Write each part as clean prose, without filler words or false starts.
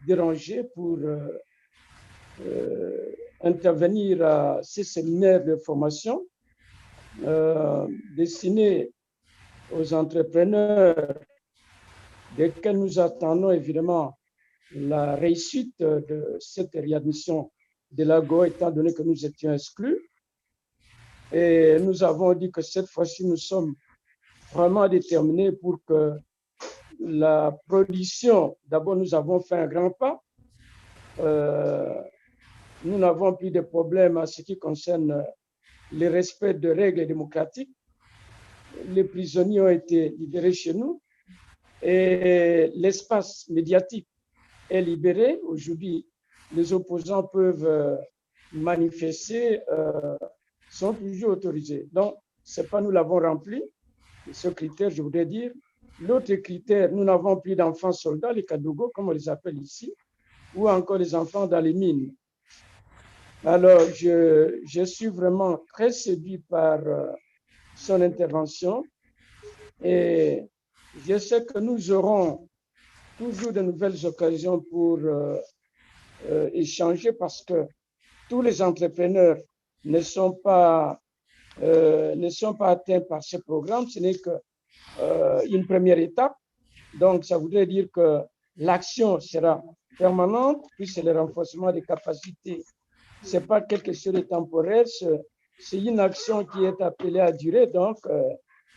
dérangé pour intervenir à ces séminaires de formation destinés aux entrepreneurs desquels nous attendons évidemment la réussite de cette réadmission de l'AGOA, étant donné que nous étions exclus. Et nous avons dit que cette fois-ci, nous sommes vraiment déterminés pour que la production, d'abord, nous avons fait un grand pas. Nous n'avons plus de problèmes en ce qui concerne le respect de règles démocratiques. Les prisonniers ont été libérés chez nous et l'espace médiatique est libéré. Aujourd'hui, les opposants peuvent manifester, sont toujours autorisés. Donc, ce n'est pas nous l'avons rempli, ce critère, je voudrais dire. L'autre critère, nous n'avons plus d'enfants soldats, les Kadogo, comme on les appelle ici, ou encore les enfants dans les mines. Alors, je suis vraiment très séduit par son intervention et je sais que nous aurons toujours de nouvelles occasions pour échanger parce que tous les entrepreneurs ne sont pas atteints par ce programme. Ce n'est qu'une première étape. Donc, ça voudrait dire que l'action sera permanente, puis c'est le renforcement des capacités. Ce n'est pas quelque chose de temporaire, c'est une action qui est appelée à durer, donc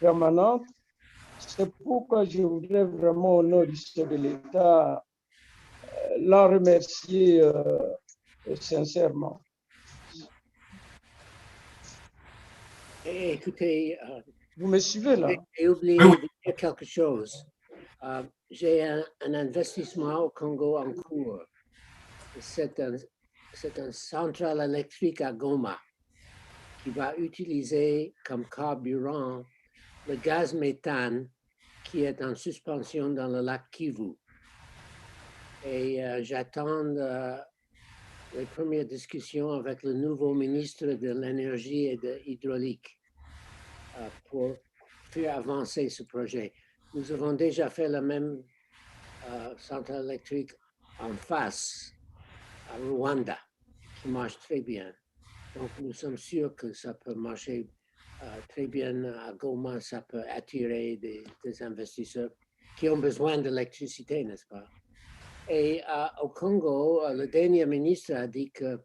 permanente. C'est pourquoi je voudrais vraiment, au nom du chef de l'État, l'en remercier sincèrement. Écoutez, vous me suivez là? J'ai oublié de dire quelque chose. J'ai un investissement au Congo en cours. C'est une centrale électrique à Goma qui va utiliser comme carburant le gaz méthane qui est en suspension dans le lac Kivu. Et j'attends les premières discussions avec le nouveau ministre de l'Énergie et de l'Hydraulique pour faire avancer ce projet. Nous avons déjà fait la même centrale électrique en face à Rwanda, qui marche très bien. Donc, nous sommes sûrs que ça peut marcher très bien à Goma, ça peut attirer des investisseurs qui ont besoin d'électricité, n'est-ce pas? Et au Congo, le dernier ministre a dit que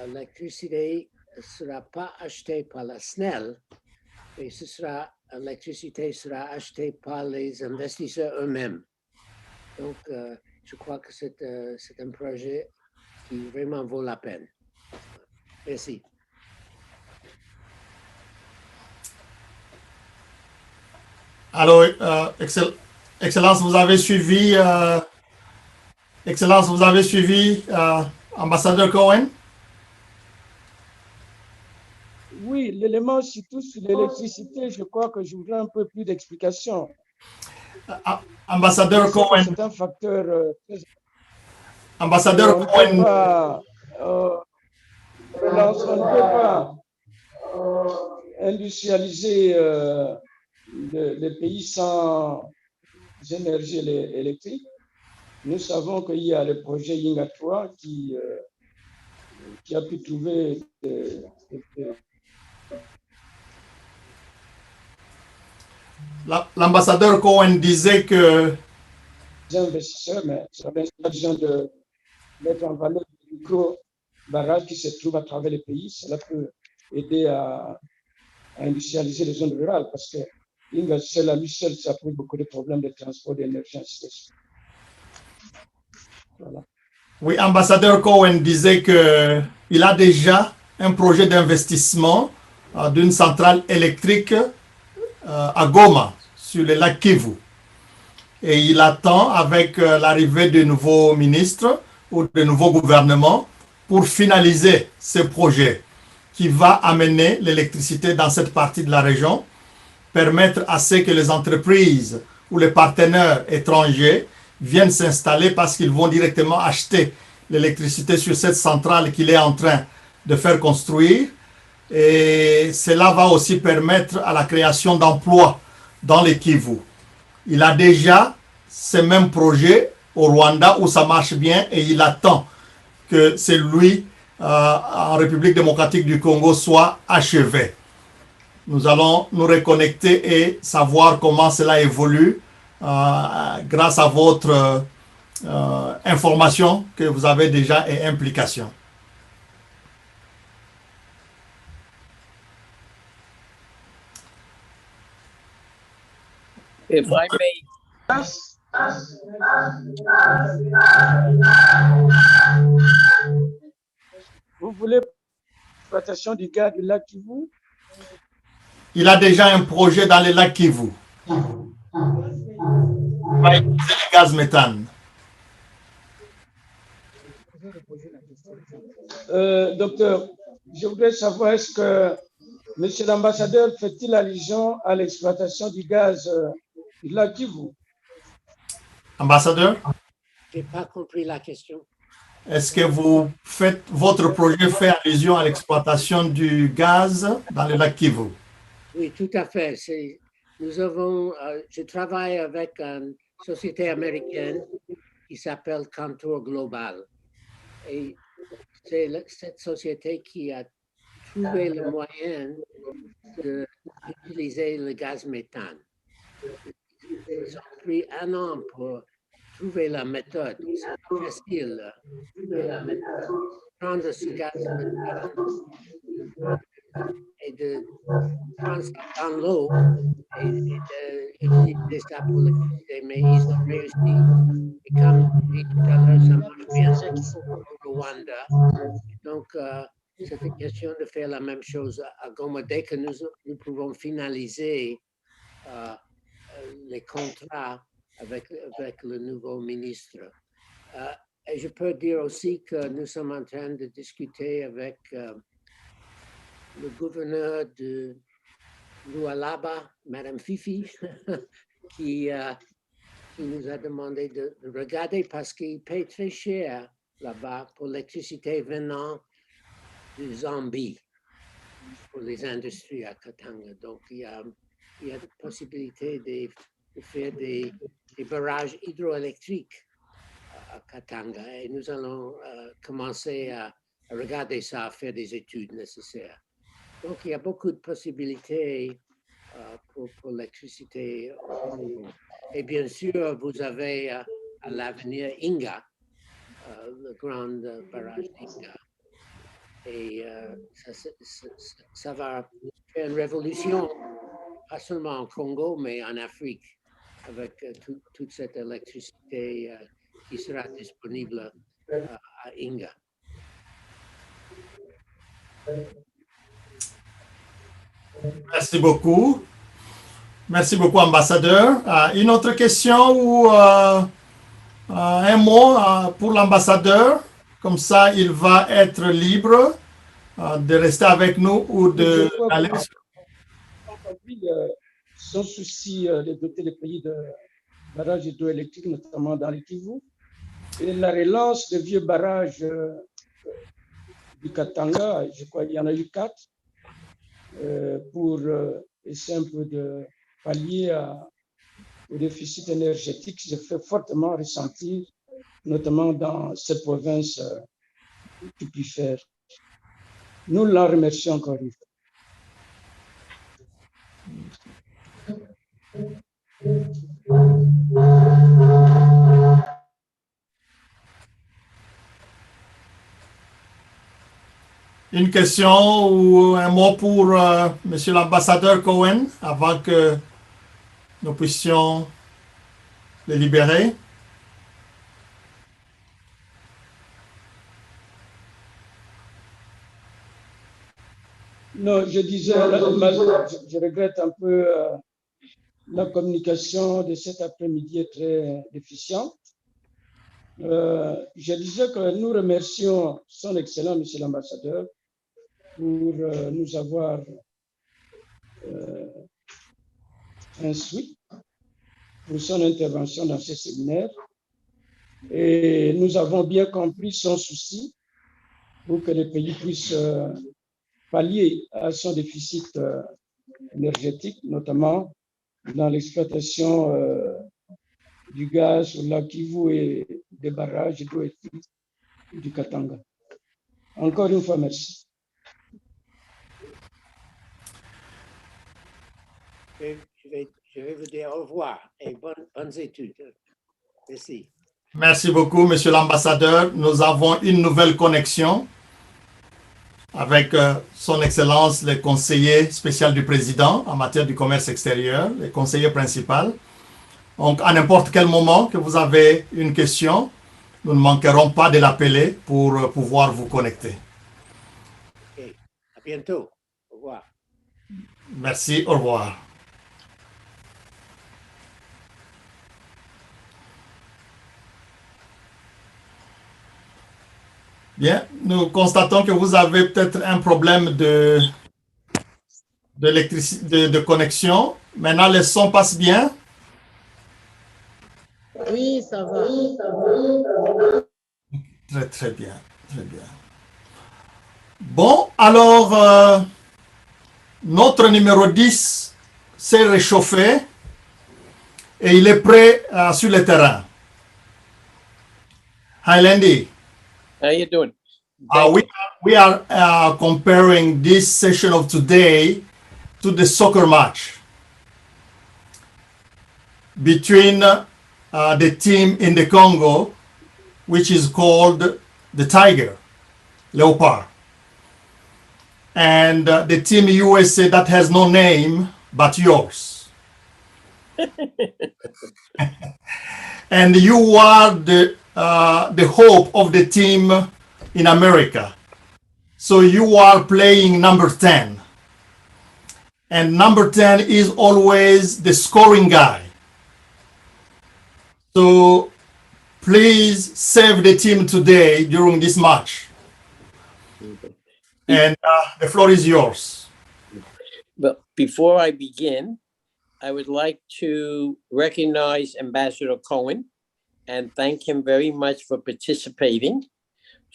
l'électricité ne sera pas achetée par la SNEL, mais l'électricité sera achetée par les investisseurs eux-mêmes. Donc, je crois que c'est un projet qui vraiment vaut la peine. Merci. Alors, Excellence, vous avez suivi, ambassadeur Cohen? Oui, l'élément surtout sur l'électricité, je crois que je voudrais un peu plus d'explications. Ambassadeur Cohen. C'est un facteur très... Ambassadeur Cohen. On ne peut pas industrialiser le pays sans énergie électrique. Nous savons qu'il y a le projet Yinga 3 qui a pu trouver L'ambassadeur Cohen disait que les investisseurs, mais ça a besoin de mettre en valeur les micro-barrages qui se trouvent à travers le pays. Cela peut aider à industrialiser les zones rurales parce que Yinga, seul à lui seul, ça pose beaucoup de problèmes de transport d'énergie. Voilà. Oui, ambassadeur Cohen disait qu'il a déjà un projet d'investissement d'une centrale électrique à Goma, sur le lac Kivu. Et il attend avec l'arrivée de nouveaux ministres ou de nouveaux gouvernements pour finaliser ce projet qui va amener l'électricité dans cette partie de la région, permettre à ce que les entreprises ou les partenaires étrangers viennent s'installer parce qu'ils vont directement acheter l'électricité sur cette centrale qu'il est en train de faire construire. Et cela va aussi permettre à la création d'emplois dans les Kivu. Il a déjà ce même projet au Rwanda où ça marche bien et il attend que celui en République démocratique du Congo soit achevé. Nous allons nous reconnecter et savoir comment cela évolue grâce à votre information que vous avez déjà et implication. If I may, Vous voulez l'exploitation du gaz du lac Kivu? Il a déjà un projet dans le lac Kivu. Il va utiliser le gaz méthane. Docteur, je voudrais savoir, est-ce que Monsieur l'ambassadeur fait-il allusion à l'exploitation du gaz du lac Kivu? Ambassadeur, Je n'ai pas compris la question. est-ce que votre projet fait allusion à l'exploitation du gaz dans le lac Kivu? Oui, tout à fait. Je travaille avec une société américaine qui s'appelle Contour Global. Et c'est cette société qui a trouvé le moyen d'utiliser le gaz méthane. Ils ont pris 1 an pour trouver la méthode. C'est pas facile. Prendre ce gaz méthane et de prendre ça dans l'eau et d'utiliser ça pour l'électricité. Mais ils ont réussi. Et comme je dis tout à l'heure, ça marche bien au Rwanda. Donc, c'est une question de faire la même chose à Goma. Dès que nous pouvons finaliser les contrats avec le nouveau ministre. Et je peux dire aussi que nous sommes en train de discuter avec le gouverneur de Lualaba, Madame Fifi, qui nous a demandé de regarder parce qu'il paye très cher là-bas pour l'électricité venant de Zambie pour les industries à Katanga. Donc, il y a la possibilité de faire des barrages hydroélectriques à Katanga et nous allons commencer à regarder ça, à faire des études nécessaires. Donc, il y a beaucoup de possibilités pour l'électricité. Et bien sûr, vous avez à l'avenir Inga, le grand barrage d'Inga. Et ça va faire une révolution, pas seulement en Congo, mais en Afrique, avec toute cette électricité qui sera disponible à Inga. Merci beaucoup. Merci beaucoup, ambassadeur. Une autre question ou un mot pour l'ambassadeur? Comme ça, il va être libre de rester avec nous ou d'aller. Son souci de doter les pays de barrages hydroélectriques, notamment dans le Kivu, et la relance de vieux barrages du Katanga, je crois qu'il y en a eu 4, pour essayer un peu de pallier au déficit énergétique qui se fait fortement ressentir, notamment dans cette province tupifère. Nous l'en remercions encore une fois. Une question ou un mot pour Monsieur l'ambassadeur Cohen avant que nous puissions le libérer? Non, je disais, je regrette un peu la communication de cet après-midi est très déficiente. Je disais que nous remercions son Excellent Monsieur l'ambassadeur pour nous avoir instruits pour son intervention dans ce séminaire. Et nous avons bien compris son souci pour que les pays puissent pallier à son déficit énergétique, notamment dans l'exploitation du gaz sur la Kivu et des barrages hydroélectriques du Katanga. Encore une fois, merci. Je vais vous dire au revoir et bonnes études. Merci. Merci beaucoup, Monsieur l'ambassadeur. Nous avons une nouvelle connexion avec Son Excellence, le conseiller spécial du président en matière du commerce extérieur, le conseiller principal. Donc, à n'importe quel moment que vous avez une question, nous ne manquerons pas de l'appeler pour pouvoir vous connecter. Ok, à bientôt. Au revoir. Merci, au revoir. Bien, nous constatons que vous avez peut-être un problème de connexion. Maintenant, le son passe bien. Oui, ça va. Très, très bien, très bien. Bon, alors, notre numéro 10 s'est réchauffé et il est prêt sur le terrain. Hi, Landy. How you doing? We are comparing this session of today to the soccer match between the team in the Congo, which is called the Tiger, Leopard, and the team USA that has no name but yours. And you are the hope of the team in America. So you are playing number 10. And number 10 is always the scoring guy. So please save the team today during this match. And the floor is yours. But before I begin, I would like to recognize Ambassador Cohen and thank him very much for participating.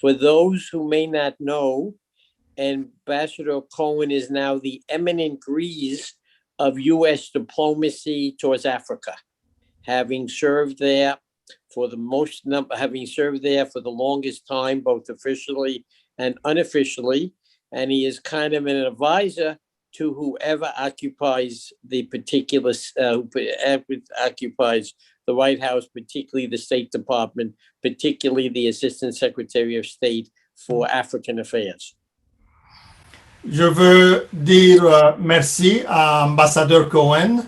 For those who may not know, Ambassador Cohen is now the eminent grease of U.S. diplomacy towards Africa, having served there for the longest time, both officially and unofficially, and he is kind of an advisor to whoever occupies the particular occupies the White House, particularly the State Department, particularly the Assistant Secretary of State for African Affairs. Je veux dire merci à Ambassadeur Cohen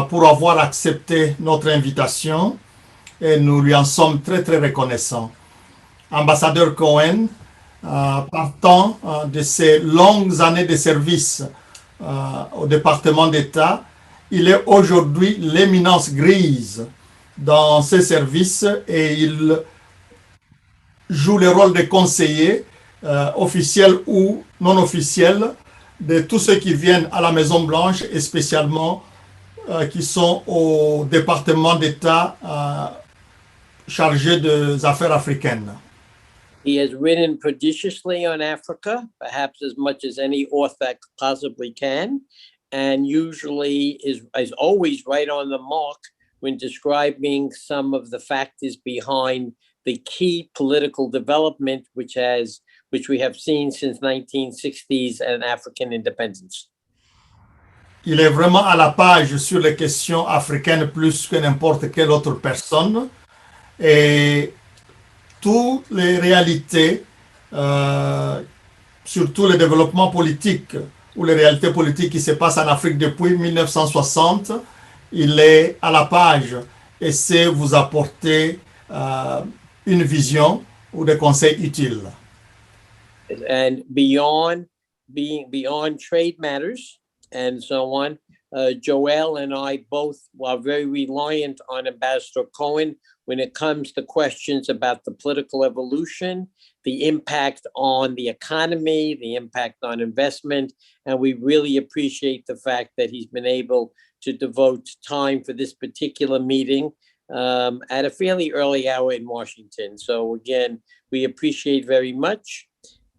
pour avoir accepté notre invitation et nous lui en sommes très très reconnaissants. Ambassadeur Cohen, partant de ses longues années de service au département d'État, il est aujourd'hui l'éminence grise dans ses services et il joue le rôle de conseiller officiel ou non officiel de tous ceux qui viennent à la Maison Blanche et spécialement qui sont au département d'État chargé des affaires africaines. He has written prodigiously on Africa, perhaps as much as any author possibly can, and usually is always right on the mark when describing some of the factors behind the key political development which we have seen since 1960s and African independence. Il est vraiment à la page sur les questions africaines plus que n'importe quelle autre personne et toutes les réalités, surtout le développement politique ou les réalités politiques qui se passent en Afrique depuis 1960, il est à la page et sait vous apporter une vision ou des conseils utiles. And beyond trade matters and so on, Joel and I both are very reliant on Ambassador Cohen when it comes to questions about the political evolution, the impact on the economy, the impact on investment, and we really appreciate the fact that he's been able to devote time for this particular meeting at a fairly early hour in Washington. So again, we appreciate very much.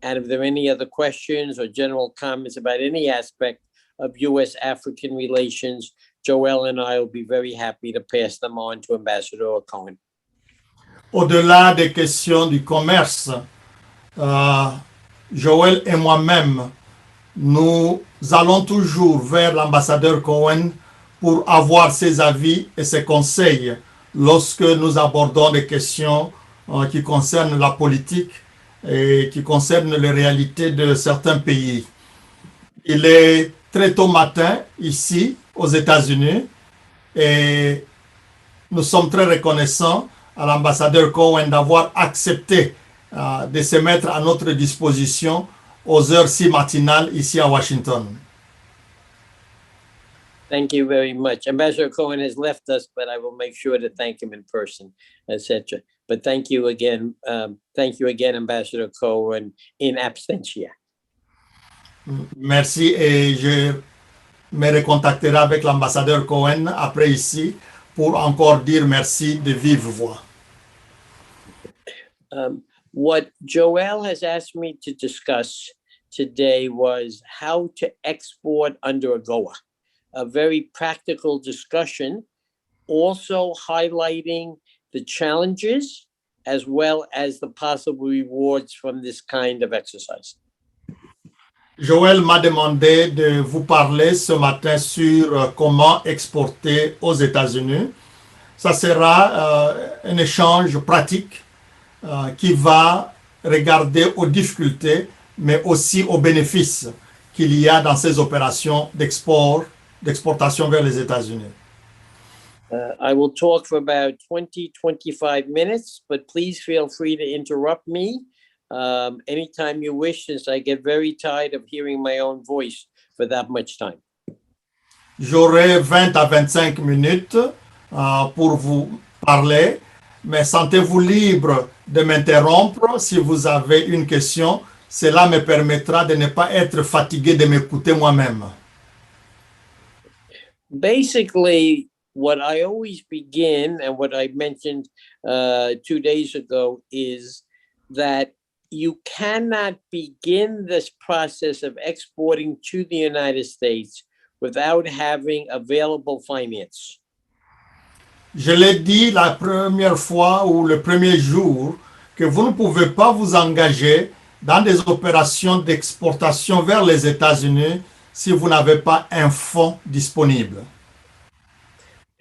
And if there are any other questions or general comments about any aspect of U.S.-African relations, Joel and I will be very happy to pass them on to Ambassador Cohen. Au-delà des questions du commerce, Joël et moi-même, nous allons toujours vers l'ambassadeur Cohen pour avoir ses avis et ses conseils lorsque nous abordons des questions qui concernent la politique et qui concernent les réalités de certains pays. Il est très tôt matin ici aux États-Unis et nous sommes très reconnaissants à l'ambassadeur Cohen d'avoir accepté de se mettre à notre disposition aux heures si matinales ici à Washington. Thank you very much. Ambassador Cohen has left us, but I will make sure to thank him in person, etc. But thank you again, Ambassador Cohen, in absentia. Merci et je me recontacterai avec l'ambassadeur Cohen après ici pour encore dire merci de vive voix. What Joel has asked me to discuss today was how to export under AGOA, a very practical discussion, also highlighting the challenges as well as the possible rewards from this kind of exercise. Joël m'a demandé de vous parler ce matin sur comment exporter aux États-Unis. Ça sera un échange pratique qui va regarder aux difficultés, mais aussi aux bénéfices qu'il y a dans ces opérations d'exportation vers les États-Unis. I will talk for about 20-25 minutes, but please feel free to interrupt me anytime you wish, since I get very tired of hearing my own voice for that much time. J'aurai 20 à 25 minutes pour vous parler, mais sentez-vous libre de m'interrompre si vous avez une question. Cela me permettra de ne pas être fatigué de m'écouter moi-même. Basically, what I always begin, and what I mentioned 2 days ago, is that you cannot begin this process of exporting to the United States without having available finance. Je l'ai dit la première fois ou le premier jour que vous ne pouvez pas vous engager dans des opérations d'exportation vers les États-Unis si vous n'avez pas un fonds disponible.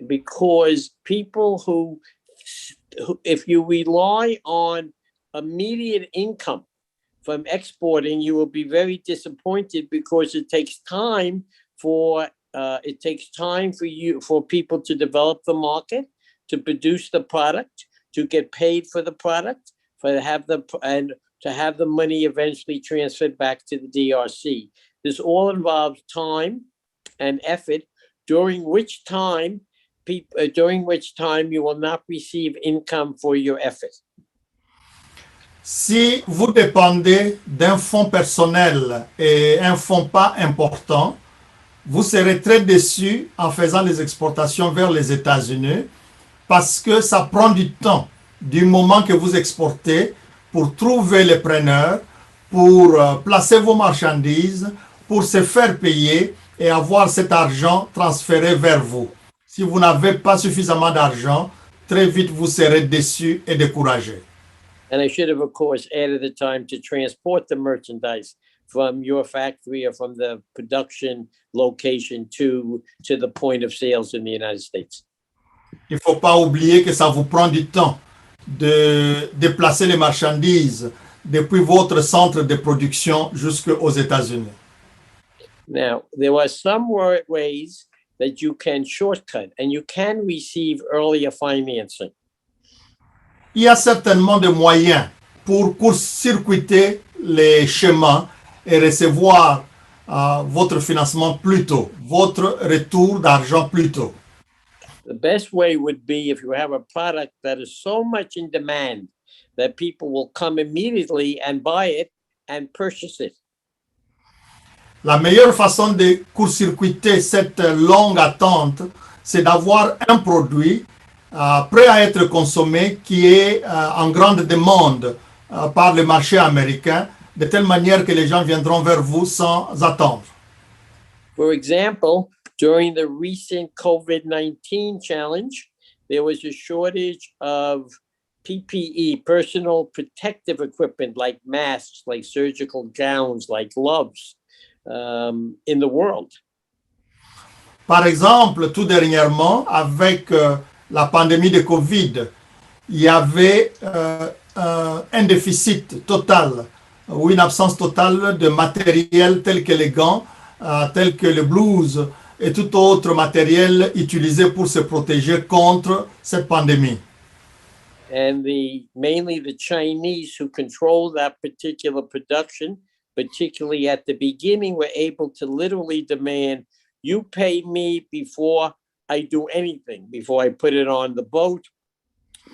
Because people who, if you rely on immediate income from exporting, you will be very disappointed because it takes time for people to develop the market, to produce the product, to get paid for the product, to have the money eventually transferred back to the DRC. This all involves time and effort, during which time you will not receive income for your effort. Si vous dépendez d'un fonds personnel et un fonds pas important, vous serez très déçu en faisant les exportations vers les États-Unis parce que ça prend du temps du moment que vous exportez pour trouver les preneurs, pour placer vos marchandises, pour se faire payer et avoir cet argent transféré vers vous. Si vous n'avez pas suffisamment d'argent, très vite vous serez déçu et découragé. And I should have, of course, added the time to transport the merchandise from your factory or from the production location to the point of sales in the United States. Il ne faut pas oublier que ça vous prend du temps de déplacer les marchandises depuis votre centre de production jusqu'aux États-Unis. Now, there are some ways that you can shortcut and you can receive earlier financing. Il y a certainement des moyens pour court-circuiter les chemins et recevoir votre financement plus tôt, votre retour d'argent plus tôt. The best way would be if you have a product that is so much in demand that people will come immediately and buy it and purchase it. La meilleure façon de court-circuiter cette longue attente, c'est d'avoir un produit prêt à être consommé qui est en grande demande par le marché américain, de telle manière que les gens viendront vers vous sans attendre. For example, During the recent COVID-19 challenge, there was a shortage of PPE, personal protective equipment like masks, like surgical gowns, like gloves in the world. Par exemple, tout dernièrement, avec la pandémie de COVID, il y avait un déficit total ou une absence totale de matériel tel que les gants, tel que les blouses et tout autre matériel utilisé pour se protéger contre cette pandémie. And mainly the Chinese who control that particular production, particularly at the beginning, were able to literally demand, you pay me before I do anything, before I put it on the boat,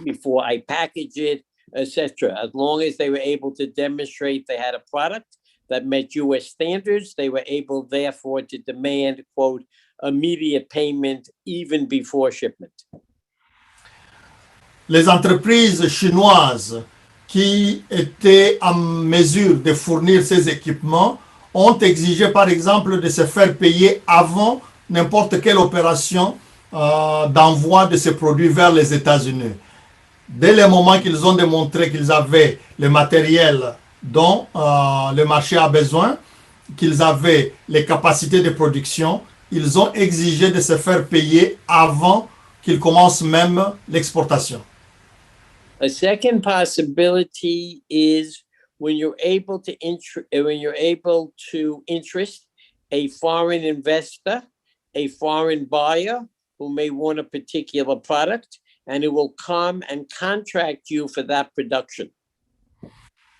before I package it, etc. As long as they were able to demonstrate they had a product that met US standards, they were able, therefore, to demand, quote, immediate payment even before shipment. Les entreprises chinoises qui étaient en mesure de fournir ces équipements ont exigé, par exemple, de se faire payer avant n'importe quelle opération d'envoi de ces produits vers les États-Unis. Dès le moment qu'ils ont démontré qu'ils avaient le matériel dont le marché a besoin, qu'ils avaient les capacités de production, ils ont exigé de se faire payer avant qu'ils commencent même l'exportation. A second possibility is when you're able to interest a foreign investor, a foreign buyer who may want a particular product, and it will come and contract you for that production.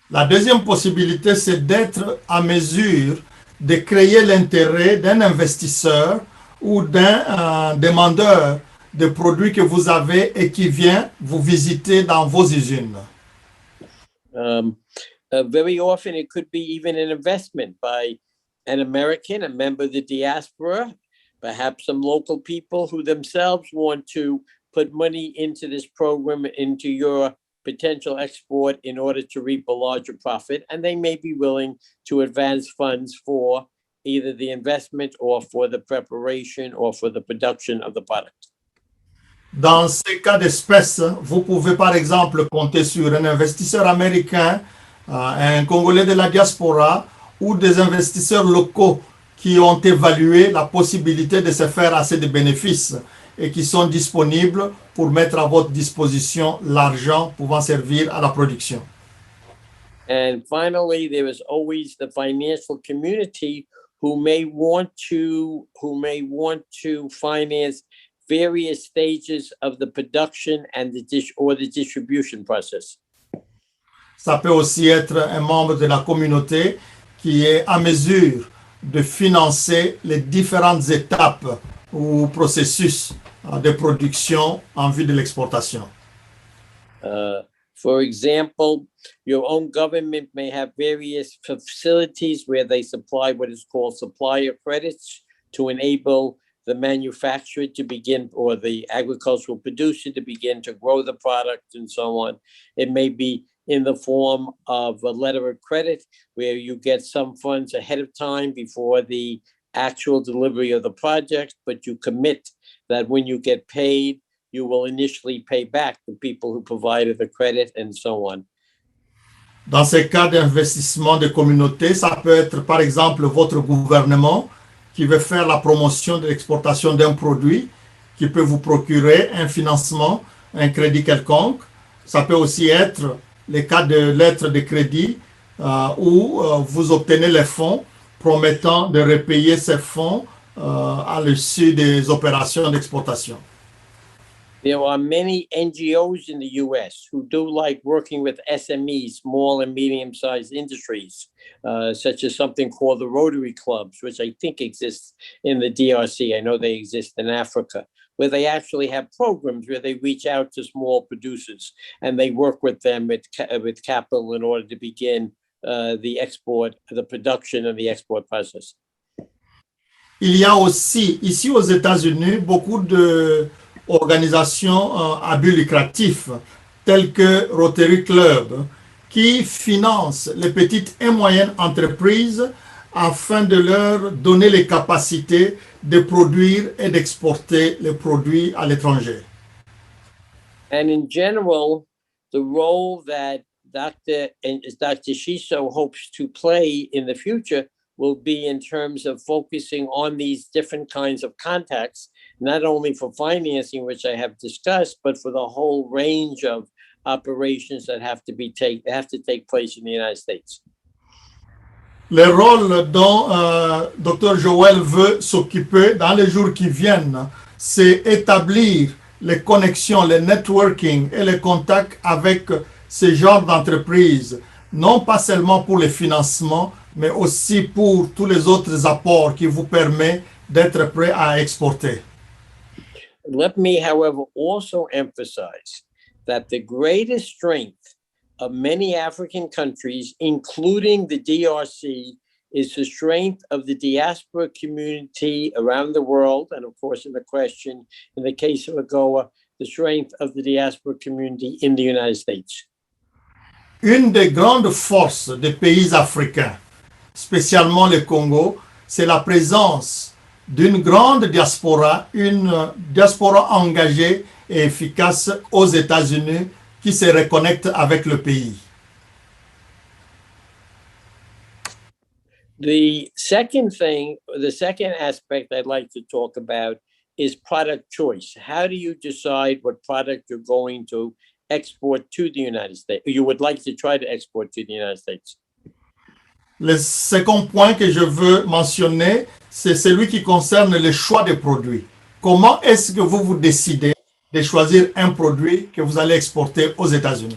La deuxième possibilité, c'est d'être en mesure de créer l'intérêt d'un investisseur ou d'un demandeur de produits que vous avez et qui vient vous visiter dans vos usines. Very often it could be even an investment by an American, a member of the diaspora, perhaps some local people who themselves want to put money into this program, into your potential export in order to reap a larger profit, and they may be willing to advance funds for either the investment or for the preparation or for the production of the product. Dans ces cas d'espèce, vous pouvez par exemple compter sur un investisseur américain, un Congolais de la diaspora ou des investisseurs locaux qui ont évalué la possibilité de se faire assez de bénéfices et qui sont disponibles pour mettre à votre disposition l'argent pouvant servir à la production. And finally, there is always the financial community who may want to finance various stages of the production and the distribution process. Ça peut aussi être un membre de la communauté qui est en mesure de financer les différentes étapes ou processus de production en vue de l'exportation. For example, your own government may have various facilities where they supply what is called supplier credits to enable the manufacturer to begin, or the agricultural producer to begin to grow the product and so on. It may be in the form of a letter of credit where you get some funds ahead of time before the actual delivery of the project, but you commit that when you get paid, you will initially pay back the people who provided the credit and so on. Dans ces cas d'investissement de communauté, ça peut être par exemple votre gouvernement qui veut faire la promotion de l'exportation d'un produit, qui peut vous procurer un financement, un crédit quelconque. Ça peut aussi être les cas de lettres de crédit où vous obtenez les fonds promettant de repayer ces fonds à l'issue des opérations d'exportation. There are many NGOs in the US who do like working with SMEs, small and medium-sized industries, such as something called the Rotary Clubs, which I think exists in the DRC. I know they exist in Africa, where they actually have programs where they reach out to small producers and they work with them with capital in order to begin the production and the export process. Il y a aussi, ici aux États-Unis, beaucoup d'organisations à but lucratif, telles que Rotary Club, qui financent les petites et moyennes entreprises afin de leur donner les capacités de produire et d'exporter les produits à l'étranger. And in general, the role that Dr. Shiso hopes to play in the future will be in terms of focusing on these different kinds of contacts, not only for financing, which I have discussed, but for the whole range of operations that have to take place in the United States. Le rôle dont Dr. Joël veut s'occuper dans les jours qui viennent, c'est établir les connexions, le networking et les contacts avec ce genre d'entreprises, non pas seulement pour les financements, mais aussi pour tous les autres apports qui vous permettent d'être prêt à exporter. Let me, however, also emphasize that the greatest strength of many African countries, including the DRC, is the strength of the diaspora community around the world. And of course, in the case of AGOA, the strength of the diaspora community in the United States. Une des grandes forces des pays africains, spécialement le Congo, c'est la présence d'une grande diaspora, une diaspora engagée et efficace aux États-Unis qui se reconnecte avec le pays. The second aspect I'd like to talk about is product choice. How do you decide what product you're going to export to the United States? You would like to try to export to the United States. Le second point que je veux mentionner, c'est celui qui concerne le choix des produits. Comment est-ce que vous décidez de choisir un produit que vous allez exporter aux États-Unis?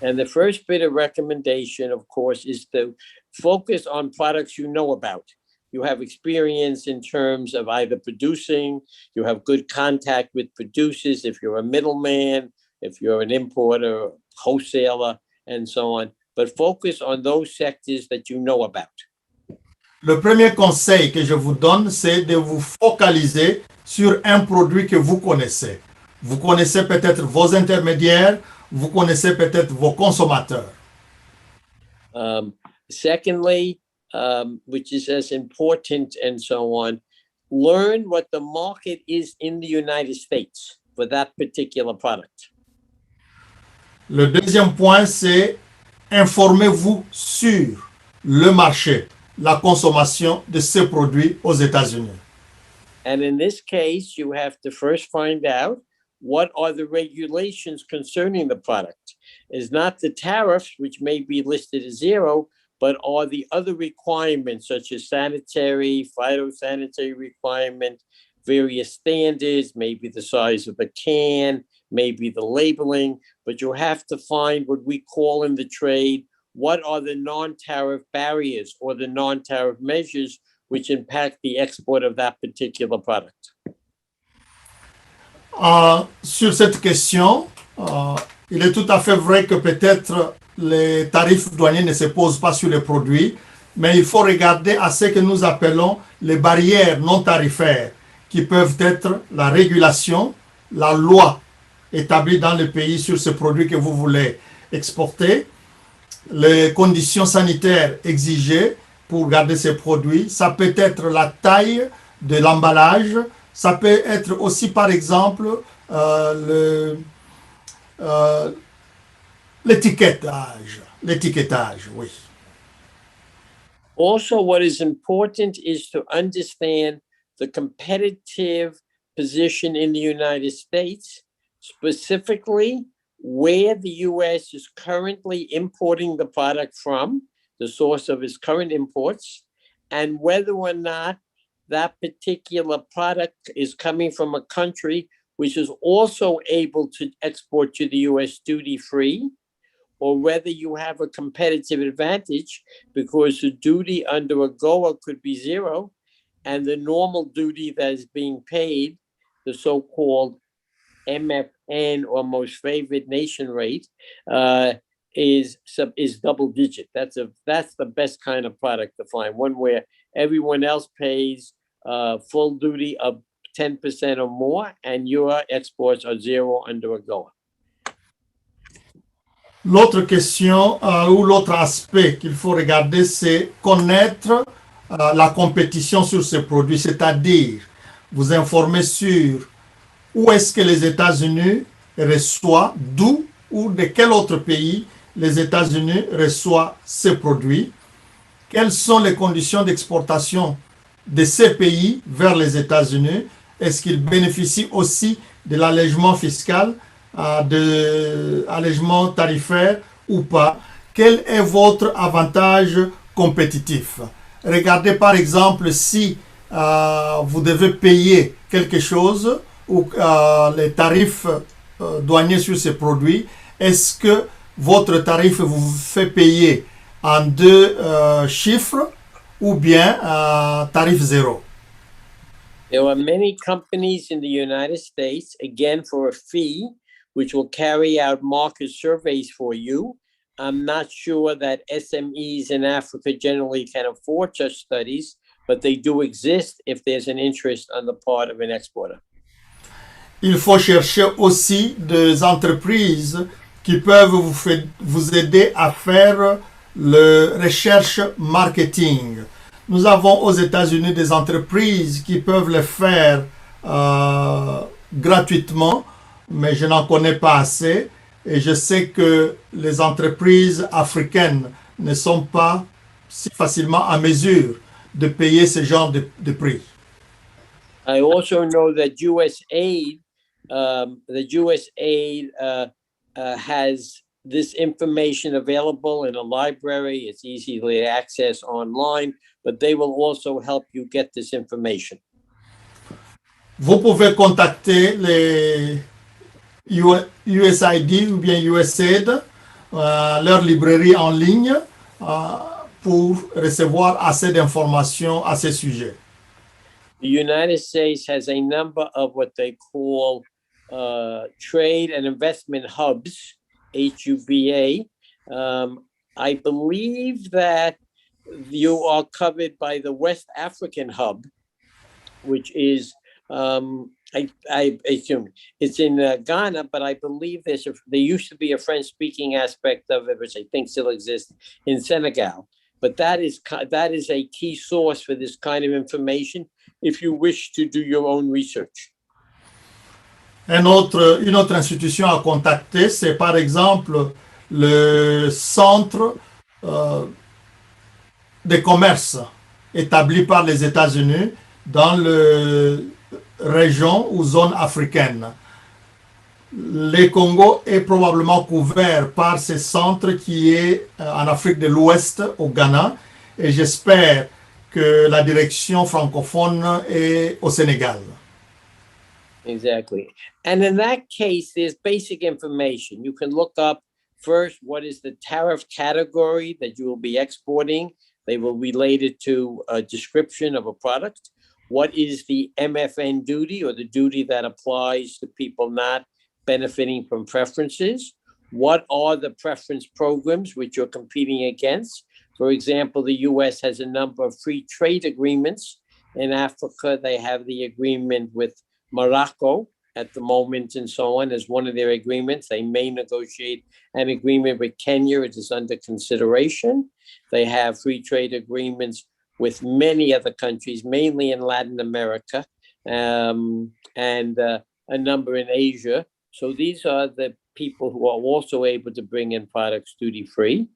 And the first bit of recommendation, of course, is to focus on products you know about. You have experience in terms of either producing, you have good contact with producers, if you're a middleman, if you're an importer, wholesaler, and so on. But focus on those sectors that you know about. Le premier conseil que je vous donne, c'est de vous focaliser sur un produit que vous connaissez. Vous connaissez peut-être vos intermédiaires, vous connaissez peut-être vos consommateurs. Secondly, which is as important and so on, learn what the market is in the United States for that particular product. Le deuxième point, c'est informez-vous sur le marché, la consommation de ces produits aux États-Unis. And in this case, you have to first find out what are the regulations concerning the product. Is not the tariffs, which may be listed as zero, but are the other requirements such as sanitary, phytosanitary requirement, various standards, maybe the size of the can, maybe the labeling, but you have to find what we call in the trade, what are the non-tariff barriers or the non-tariff measures which impact the export of that particular product. Sur cette question, il est tout à fait vrai que peut-être les tarifs douaniers ne se posent pas sur les produits, mais il faut regarder à ce que nous appelons les barrières non tarifaires, qui peuvent être la régulation, la loi établie dans le pays sur ce produit que vous voulez exporter, les conditions sanitaires exigées pour garder ces produits. Ça peut être la taille de l'emballage, ça peut être aussi par exemple l'étiquetage, oui. Also, what is important is to understand the competitive position in the United States, specifically where the U.S. is currently importing the product from, the source of its current imports, and whether or not that particular product is coming from a country which is also able to export to the U.S. duty-free, or whether you have a competitive advantage because the duty under AGOA could be zero, and the normal duty that is being paid, the so-called MFN or most favored nation rate, is double digit. That's the best kind of product to find, one where everyone else pays full duty of 10% or more, and your exports are zero under AGOA. L'autre question ou l'autre aspect qu'il faut regarder, c'est connaître la compétition sur ces produits, c'est-à-dire vous informer sur où est-ce que les États-Unis reçoivent, d'où ou de quel autre pays les États-Unis reçoivent ces produits, quelles sont les conditions d'exportation de ces pays vers les États-Unis, est-ce qu'ils bénéficient aussi de l'allègement fiscal, de l'allègement tarifaire ou pas, quel est votre avantage compétitif. Regardez par exemple si vous devez payer quelque chose ou les tarifs douaniers sur ces produits, est-ce que votre tarif vous fait payer en deux chiffres ou bien tarif zéro? There are many companies in the United States, again, for a fee, which will carry out market surveys for you. I'm not sure that SMEs in Africa generally can afford such studies, but they do exist if there's an interest on the part of an exporter. Il faut chercher aussi des entreprises qui peuvent vous aider à faire le recherche marketing. Nous avons aux États-Unis des entreprises qui peuvent le faire gratuitement, mais je n'en connais pas assez. Et je sais que les entreprises africaines ne sont pas si facilement en mesure de payer ce genre de prix. I also know that USAID has this information available in a library. It's easily accessed online, but they will also help you get this information. Vous pouvez contacter les USAID ou bien USAID, leur librairie en ligne, pour recevoir assez d'informations à ce sujet. The United States has a number of what they call trade and investment hubs, HUBA. I believe that you are covered by the West African hub, which is, I assume it's in Ghana, but I believe there used to be a French-speaking aspect of it, which I think still exists in Senegal. But that is a key source for this kind of information if you wish to do your own research. Une autre institution à contacter, c'est par exemple le centre de commerce établi par les États-Unis dans la région ou zone africaine. Le Congo est probablement couvert par ce centre qui est en Afrique de l'Ouest, au Ghana, et j'espère que la direction francophone est au Sénégal. Exactly. And in that case, there's basic information. You can look up first what is the tariff category that you will be exporting. They will relate it to a description of a product. What is the MFN duty, or the duty that applies to people not benefiting from preferences? What are the preference programs which you're competing against? For example, the US has a number of free trade agreements. In Africa, they have the agreement with Morocco at the moment and so on as one of their agreements. They may negotiate an agreement with Kenya. It is under consideration. They have free trade agreements with many other countries, mainly in Latin America, and a number in Asia. So these are the people who are also able to bring in products duty-free.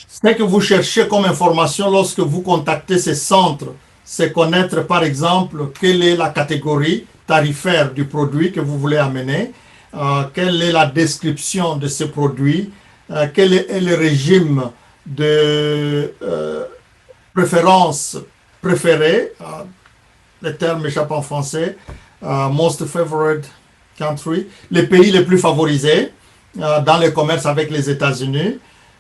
Ce que vous cherchez comme information lorsque vous contactez ces centres, c'est connaître par exemple quelle est la catégorie tarifaire du produit que vous voulez amener, quelle est la description de ce produit, quel est le régime de préférence préférée, le terme m'échappe en français, most favored country, les pays les plus favorisés dans le commerce avec les États-Unis.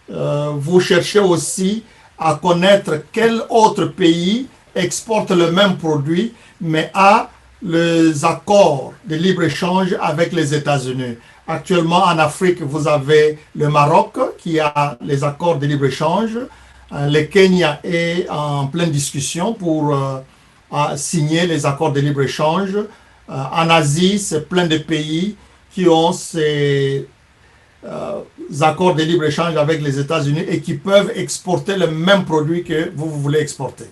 Vous cherchez aussi à connaître quel autre pays exporte le même produit mais a les accords de libre-échange avec les États-Unis. Actuellement en Afrique, vous avez le Maroc qui a les accords de libre-échange. Le Kenya est en pleine discussion pour signer les accords de libre-échange. En Asie, c'est plein de pays qui ont ces accords de libre-échange avec les États-Unis et qui peuvent exporter le même produit que vous voulez exporter.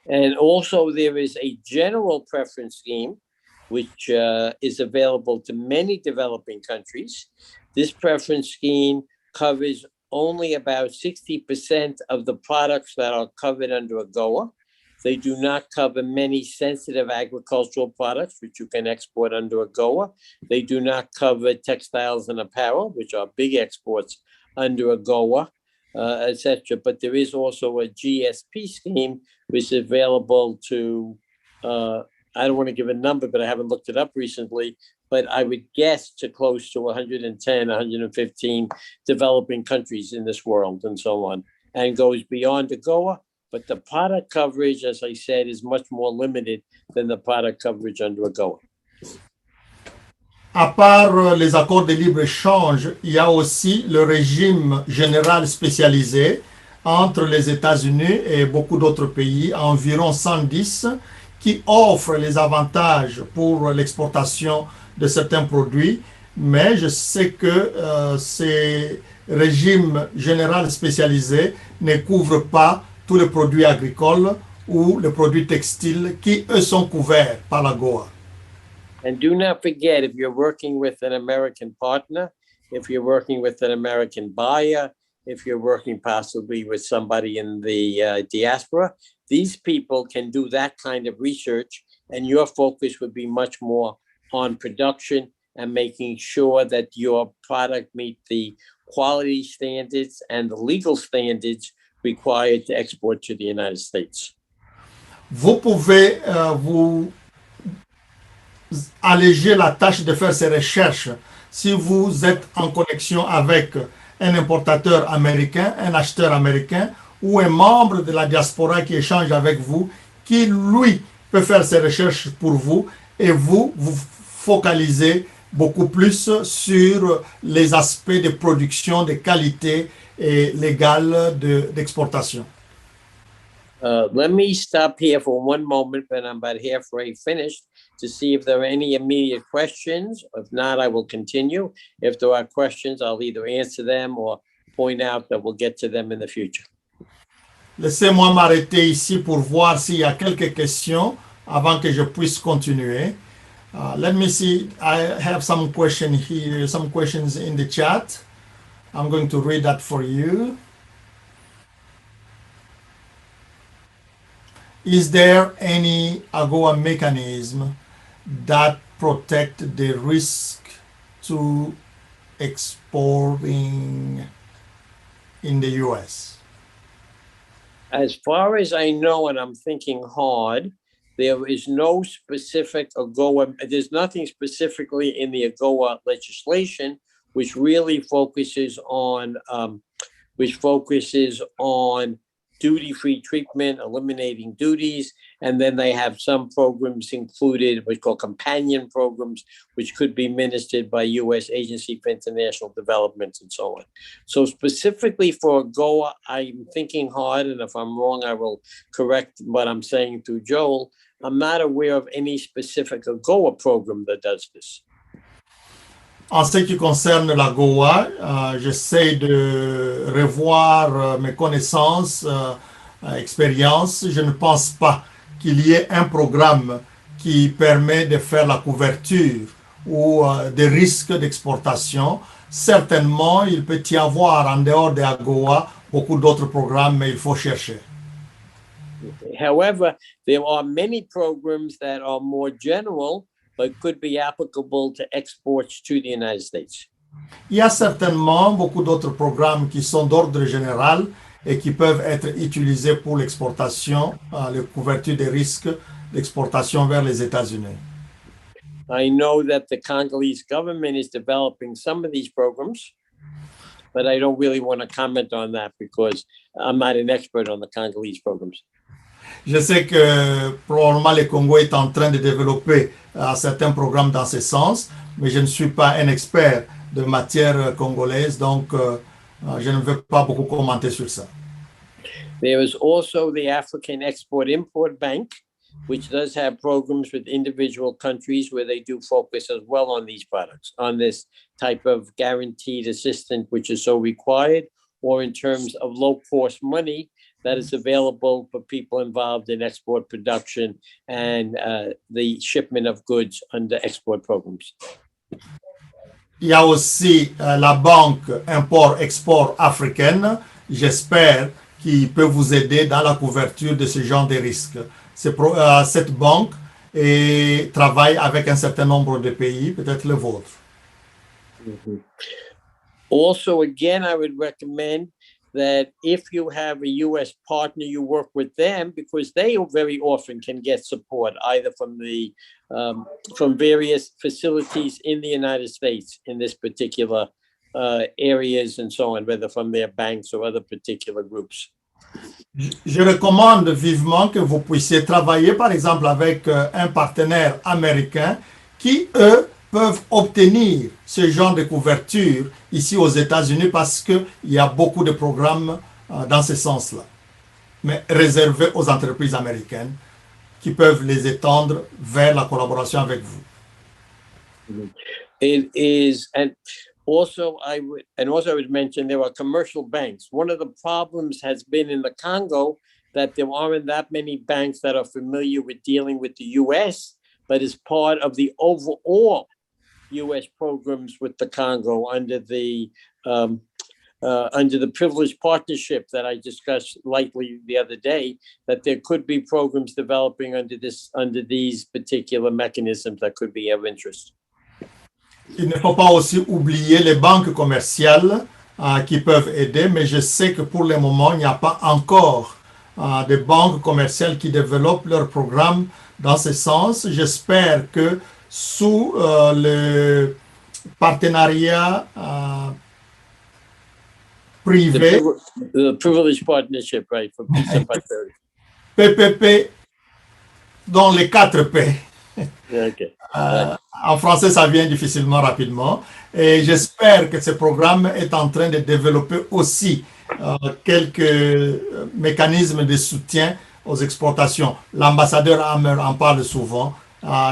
And also there is a general preference scheme, which is available to many developing countries. This preference scheme covers only about 60% of the products that are covered under AGOA. They do not cover many sensitive agricultural products, which you can export under AGOA. They do not cover textiles and apparel, which are big exports under AGOA, etc. But there is also a GSP scheme, which is available to, I don't want to give a number, but I haven't looked it up recently, but I would guess to close to 110, 115 developing countries in this world and so on, and goes beyond AGOA. But the product coverage, as I said, is much more limited than the product coverage under AGOA. À part les accords de libre-échange, il y a aussi le régime général spécialisé entre les États-Unis et beaucoup d'autres pays, environ 110, qui offrent les avantages pour l'exportation de certains produits, mais je sais que ces régimes généraux spécialisés ne couvrent pas tous les produits agricoles ou les produits textiles qui, eux, sont couverts par l'AGOA. And do not forget, if you're working with an American partner, if you're working with an American buyer, if you're working possibly with somebody in the diaspora, these people can do that kind of research, and your focus would be much more on production and making sure that your product meet the quality standards and the legal standards required to export to the United States. Vous pouvez vous alléger la tâche de faire ces recherches si vous êtes en connexion avec un importateur américain, un acheteur américain ou un membre de la diaspora qui échange avec vous, qui lui peut faire ces recherches pour vous et vous focalisez beaucoup plus sur les aspects de production, de qualité et légale d'exportation. Let me stop here for one moment, but I'm about halfway finished, to see if there are any immediate questions. If not, I will continue. If there are questions, I'll either answer them or point out that we'll get to them in the future. Laissez-moi m'arrêter ici pour voir s'il y a quelques questions avant que je puisse continuer. Let me see. I have some questions here, some questions in the chat. I'm going to read that for you. Is there any AGOA mechanism that protect the risk to exporting in the U.S.? As far as I know, and I'm thinking hard, there is no specific AGOA, there's nothing specifically in the AGOA legislation which really focuses on duty-free treatment, eliminating duties, and then they have some programs included, what's called companion programs, which could be administered by U.S. Agency for International Development and so on. So specifically for AGOA, I'm thinking hard, and if I'm wrong, I will correct what I'm saying to Joel. I'm not aware of any specific AGOA program that does this. En ce qui concerne l'AGOA, j'essaie de revoir mes connaissances, expériences. Je ne pense pas qu'il y ait un programme qui permet de faire la couverture ou des risques d'exportation. Certainement, il peut y avoir en dehors de AGOA beaucoup d'autres programmes, mais il faut chercher. However, there are many programs that are more general, but could be applicable to exports to the United States. Il y a certainement beaucoup d'autres programmes qui sont d'ordre général et qui peuvent être utilisés pour l'exportation, la couverture des risques d'exportation vers les États-Unis. I know that the Congolese government is developing some of these programs, but I don't really want to comment on that because I'm not an expert on the Congolese programs. Je sais que probablement le Congo est en train de développer certains programmes dans ce sens, mais je ne suis pas un expert de matière congolaise, donc je ne veux pas beaucoup commenter sur ça. There is also the African Export-Import Bank, which does have programs with individual countries where they do focus as well on these products, on this type of guaranteed assistance, which is so required, or in terms of low-cost money that is available for people involved in export production and the shipment of goods under export programs. Il y a aussi la banque import-export africaine, j'espère, qui peut vous aider dans la couverture de ce genre de risques. Cette banque travaille avec un certain nombre de pays, peut-être le vôtre. Mm-hmm. Also, again, I would recommend that if you have a U.S. partner, you work with them, because they very often can get support either from the from various facilities in the United States in this particular areas and so on, whether from their banks or other particular groups. Je recommande vivement que vous puissiez travailler, par exemple, avec un partenaire américain qui, eux, peuvent obtenir ce genre de couverture ici aux États-Unis, parce qu'il y a beaucoup de programmes dans ce sens-là, mais réservés aux entreprises américaines qui peuvent les étendre vers la collaboration avec vous. It is, and also I would mention there are commercial banks. One of the problems has been in the Congo that there aren't that many banks that are familiar with dealing with the U.S., but as part of the overall U.S. programs with the Congo under the privileged partnership that I discussed lightly the other day, that there could be programs developing under these particular mechanisms that could be of interest. Il ne faut pas aussi oublier les banques commerciales qui peuvent aider, mais je sais que pour le moment, il n'y a pas encore de banques commerciales qui développent leurs programmes dans ce sens. J'espère que sous le partenariat privé, the privileged partnership, right, for peace and prosperity. PPP, dans les 4 P. Okay. En français, ça vient difficilement rapidement. Et j'espère que ce programme est en train de développer aussi quelques mécanismes de soutien aux exportations. L'ambassadeur Hammer en parle souvent.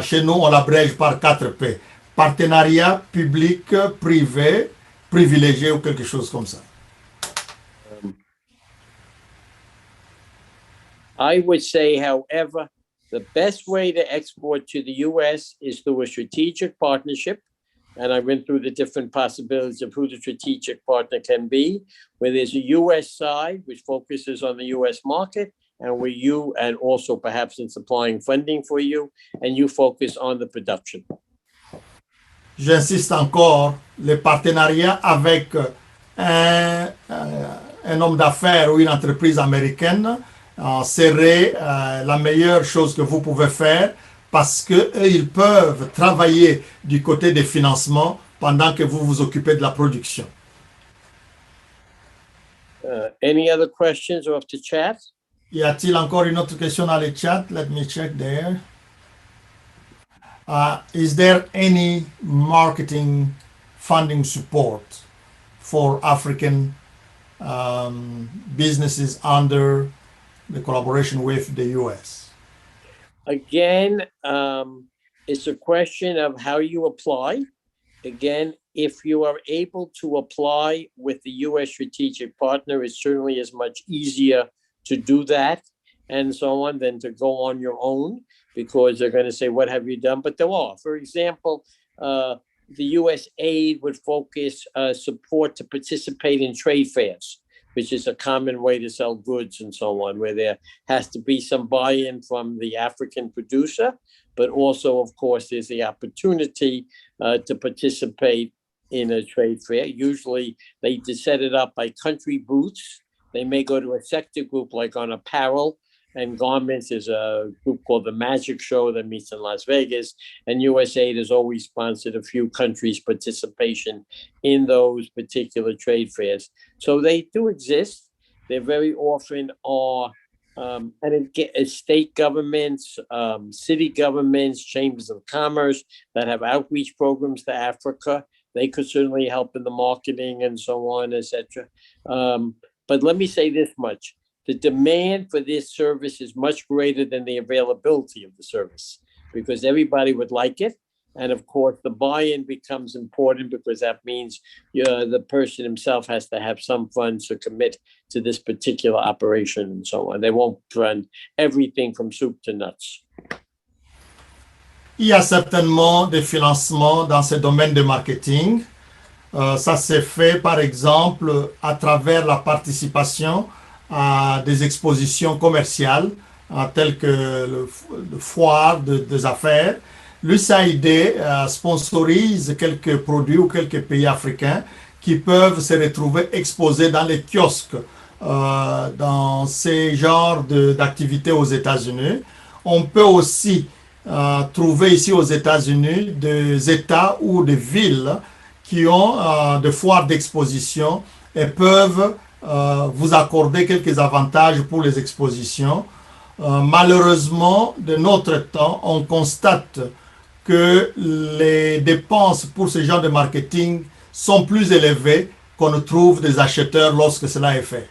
Chez nous, on l'abrège par 4 P. Partenariat public, privé, privilégié ou quelque chose comme ça. I would say, however, the best way to export to the U.S. is through a strategic partnership. And I went through the different possibilities of who the strategic partner can be, where there's a U.S. side, which focuses on the U.S. market, and where you, and also perhaps in supplying funding for you, and you focus on the production. J'insiste encore, le partenariat avec un homme d'affaires ou une entreprise américaine serait la meilleure chose que vous pouvez faire, parce que ils peuvent travailler du côté des financements pendant que vous vous occupez de la production. Any other questions off the chat? Y a-t-il encore une autre question dans le chat? Let me check there. Is there any marketing funding support for African businesses under the collaboration with the U.S.? Again, it's a question of how you apply. Again, if you are able to apply with the U.S. strategic partner, it certainly is much easier to do that and so on than to go on your own, because they're going to say, what have you done? But there are, for example, the U.S. aid would focus support to participate in trade fairs, which is a common way to sell goods and so on, where there has to be some buy-in from the African producer, but also, of course, there's the opportunity to participate in a trade fair. Usually they set it up by country booths. They may go to a sector group, like on apparel and garments. There's a group called the Magic Show that meets in Las Vegas, and USAID has always sponsored a few countries' participation in those particular trade fairs. So they do exist. They very often are, state governments, city governments, chambers of commerce that have outreach programs to Africa. They could certainly help in the marketing and so on, etc. But let me say this much. the demand for this service is much greater than the availability of the service because everybody would like it. And of course, the buy-in becomes important because that means the person himself has to have some funds to commit to this particular operation and so on. They won't run everything from soup to nuts. Il y a certainement des financements dans ce domaine de marketing. Ça s'est fait, par exemple, à travers la participation à des expositions commerciales, telles que le foire des affaires. L'USAID sponsorise quelques produits ou quelques pays africains qui peuvent se retrouver exposés dans les kiosques dans ces genres d'activités aux États-Unis. On peut aussi trouver ici aux États-Unis des États ou des villes qui ont des foires d'exposition et peuvent vous accorder quelques avantages pour les expositions. Malheureusement, de notre temps, on constate que les dépenses pour ce genre de marketing sont plus élevées qu'on ne trouve des acheteurs lorsque cela est fait.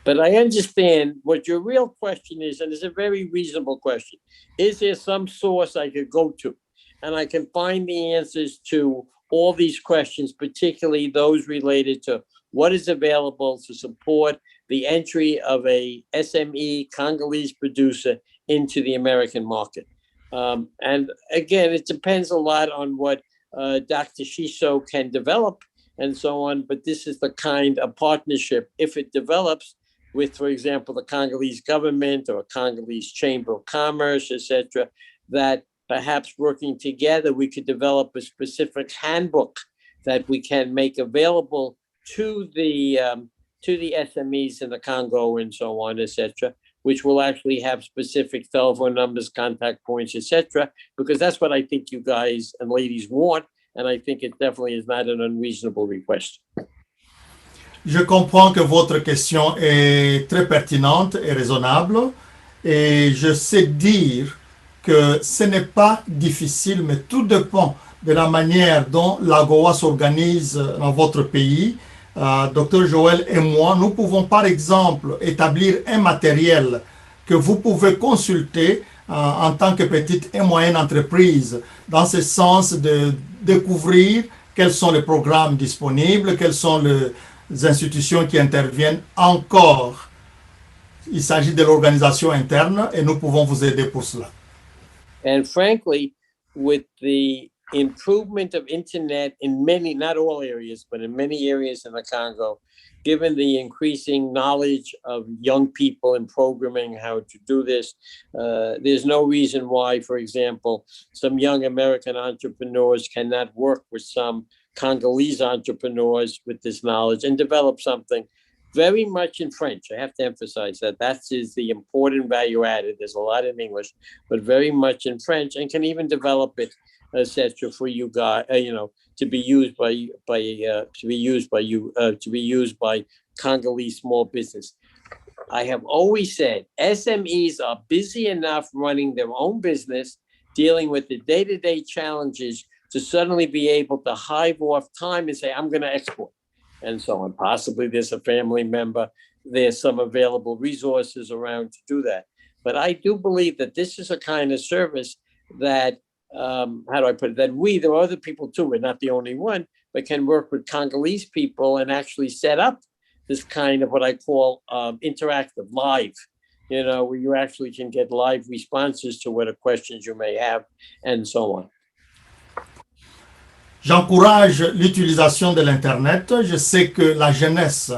But I understand what your real question is, and it's a very reasonable question. Is there some source I could go to and I can find the answers to all these questions, particularly those related to what is available to support the entry of a SME Congolese producer into the American market? And again, it depends a lot on what Dr. Shiso can develop and so on. But this is the kind of partnership, if it develops with, for example, the Congolese government or Congolese Chamber of Commerce, etc., that perhaps working together, we could develop a specific handbook that we can make available to the SMEs in the Congo and so on, etc., which will actually have specific telephone numbers, contact points, etc., because that's what I think you guys and ladies want, and I think it definitely is not an unreasonable request. Je comprends que votre question est très pertinente et raisonnable, et je sais dire que ce n'est pas difficile, mais tout dépend de la manière dont l'AGOA s'organise dans votre pays. Dr Joël et moi, nous pouvons par exemple établir un matériel que vous pouvez consulter en tant que petite et moyenne entreprise, dans ce sens de découvrir quels sont les programmes disponibles, quelles sont les institutions qui interviennent encore. Il s'agit de l'organisation interne et nous pouvons vous aider pour cela. And frankly, with the improvement of internet in many, not all areas, but in many areas in the Congo, given the increasing knowledge of young people in programming how to do this, there's no reason why, for example, some young American entrepreneurs cannot work with some Congolese entrepreneurs with this knowledge and develop something very much in French. I have to emphasize that is the important value added. There's a lot in English, but very much in French, and can even develop it, etc., for you guys, to be used by Congolese small business. I have always said SMEs are busy enough running their own business, dealing with the day-to-day challenges, to suddenly be able to hive off time and say, I'm going to export, and so on. Possibly there's a family member, there's some available resources around to do that. But I do believe that this is a kind of service that, there are other people too, we're not the only one, but can work with Congolese people and actually set up this kind of what I call interactive live, where you actually can get live responses to whatever questions you may have and so on. J'encourage l'utilisation de l'Internet. Je sais que la jeunesse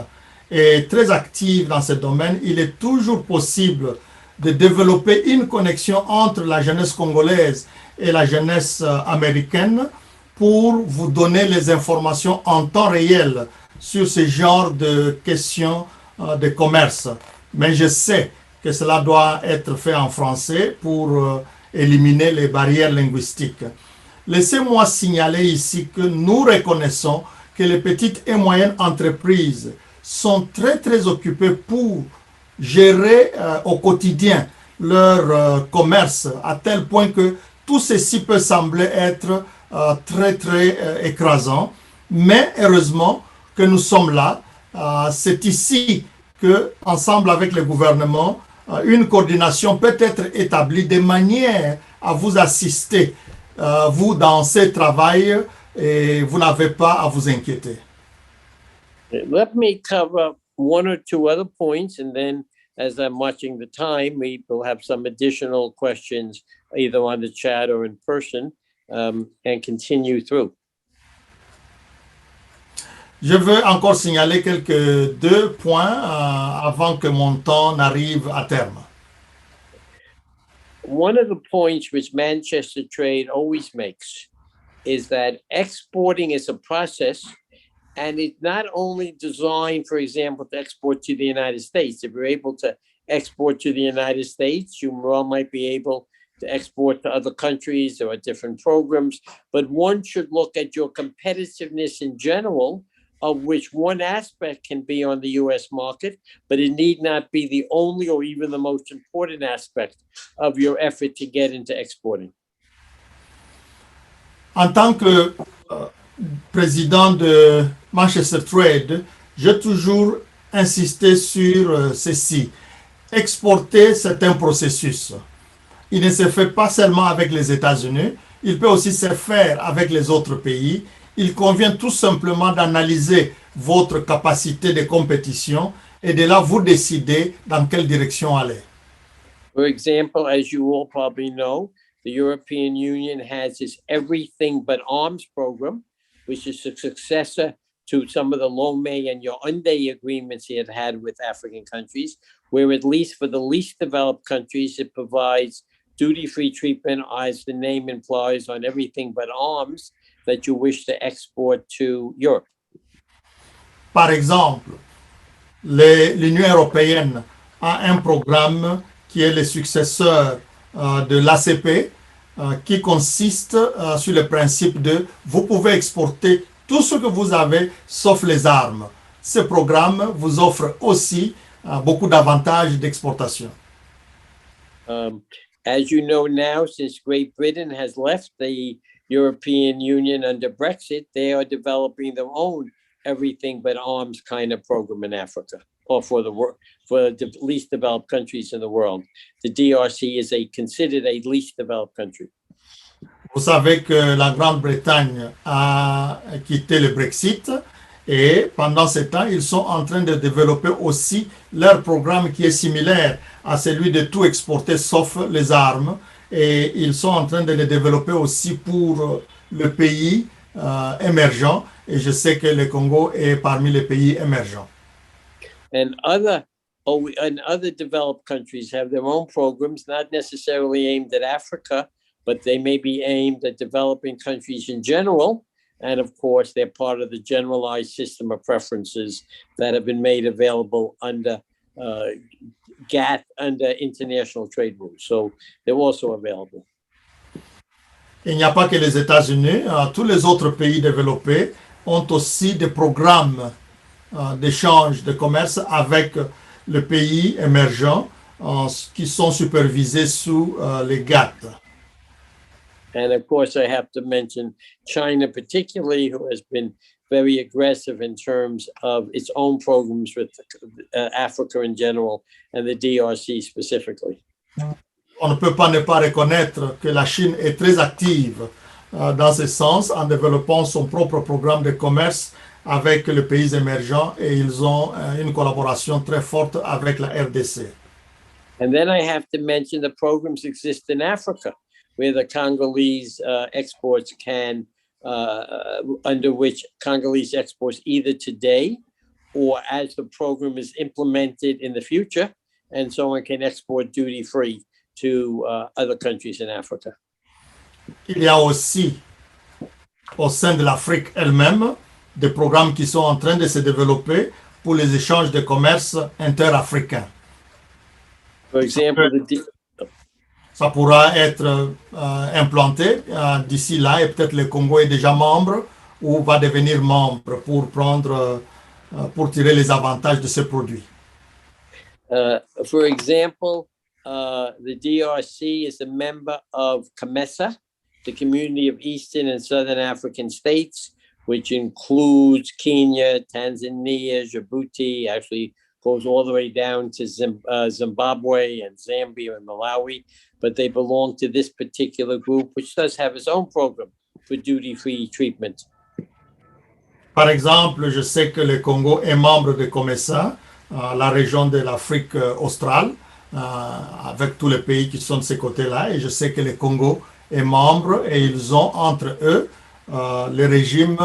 est très active dans ce domaine. Il est toujours possible de développer une connexion entre la jeunesse congolaise et la jeunesse américaine pour vous donner les informations en temps réel sur ce genre de questions de commerce. Mais je sais que cela doit être fait en français pour éliminer les barrières linguistiques. Laissez-moi signaler ici que nous reconnaissons que les petites et moyennes entreprises sont très très occupées pour gérer au quotidien leur commerce, à tel point que tout ceci peut sembler être très très écrasant. Mais heureusement que nous sommes là. C'est ici que, ensemble avec le gouvernement, une coordination peut être établie de manière à vous assister, vous, dans ce travail, et vous n'avez pas à vous inquiéter. Let me cover one or two other points, and then as I'm watching the time, we will have some additional questions either on the chat or in person, and continue through. Je veux encore signaler deux points avant que mon temps n'arrive à terme. One of the points which Manchester Trade always makes is that exporting is a process, and it's not only designed, for example, to export to the United States. If you're able to export to the United States, you well might be able to export to other countries or different programs, but one should look at your competitiveness in general, of which one aspect can be on the US market, but it need not be the only or even the most important aspect of your effort to get into exporting. En tant que président de Manchester Trade, j'ai toujours insisté sur ceci. Exporter, c'est un processus. Il ne se fait pas seulement avec les États-Unis, il peut aussi se faire avec les autres pays. Il convient tout simplement d'analyser votre capacité de compétition et de là vous décider dans quelle direction aller. For example, as you all probably know, the European Union has its Everything But Arms program, which is a successor to some of the Lomé and Yaoundé agreements it had with African countries, where at least for the least developed countries, it provides duty-free treatment, as the name implies, on everything but arms that you wish to export to Europe. Par exemple, l'Union européenne a un programme qui est le successeur de l'ACP, qui consiste sur le principe de vous pouvez exporter tout ce que vous avez sauf les armes. Ce programme vous offre aussi beaucoup d'avantages d'exportation. As you know now, since Great Britain has left the European Union under Brexit, they are developing their own everything but arms kind of program in Africa, or for the least developed countries in the world. The DRC is considered a least developed country. Vous savez que la Grande-Bretagne a quitté le Brexit et pendant ce temps, ils sont en train de développer aussi leur programme qui est similaire à celui de tout exporter sauf les armes. Et ils sont en train de le développer aussi pour le pays émergent. Et je sais que le Congo est parmi les pays émergents. And other developed countries have their own programs, not necessarily aimed at Africa, but they may be aimed at developing countries in general. And of course, they're part of the generalized system of preferences that have been made available under GATT, under international trade rules. So they're also available. Il n'y a pas que les États-Unis, tous les autres pays développés ont aussi des programmes d'échange de commerce avec le pays émergent qui sont supervisés sous les GATT. And of course, I have to mention China particularly, who has been very aggressive in terms of its own programs with Africa in general and the DRC specifically. On ne peut pas ne pas reconnaître que la Chine est très active dans ce sens en développant son propre programme de commerce avec les pays émergents et ils ont une collaboration très forte avec la RDC. And then I have to mention the programs exist in Africa, where the Congolese exports can, under which Congolese exports either today or as the program is implemented in the future, and someone can export duty-free to other countries in Africa. Il y a aussi, au sein de l'Afrique elle-même, des programmes qui sont en train de se développer pour les échanges de commerce interafricains. For example, Ça pourra être implanté d'ici là et peut-être le Congo est déjà membre ou va devenir membre pour tirer les avantages de ces produits. For example, the DRC is a member of COMESA, the Community of Eastern and Southern African States, which includes Kenya, Tanzania, Djibouti, actually goes all the way down to Zimbabwe and Zambia and Malawi, but they belong to this particular group, which does have its own program for duty-free treatment. Par exemple, je sais que le Congo est membre de COMESA, la région de l'Afrique australe, avec tous les pays qui sont de ce côté-là, et je sais que le Congo est membre et ils ont entre eux le régime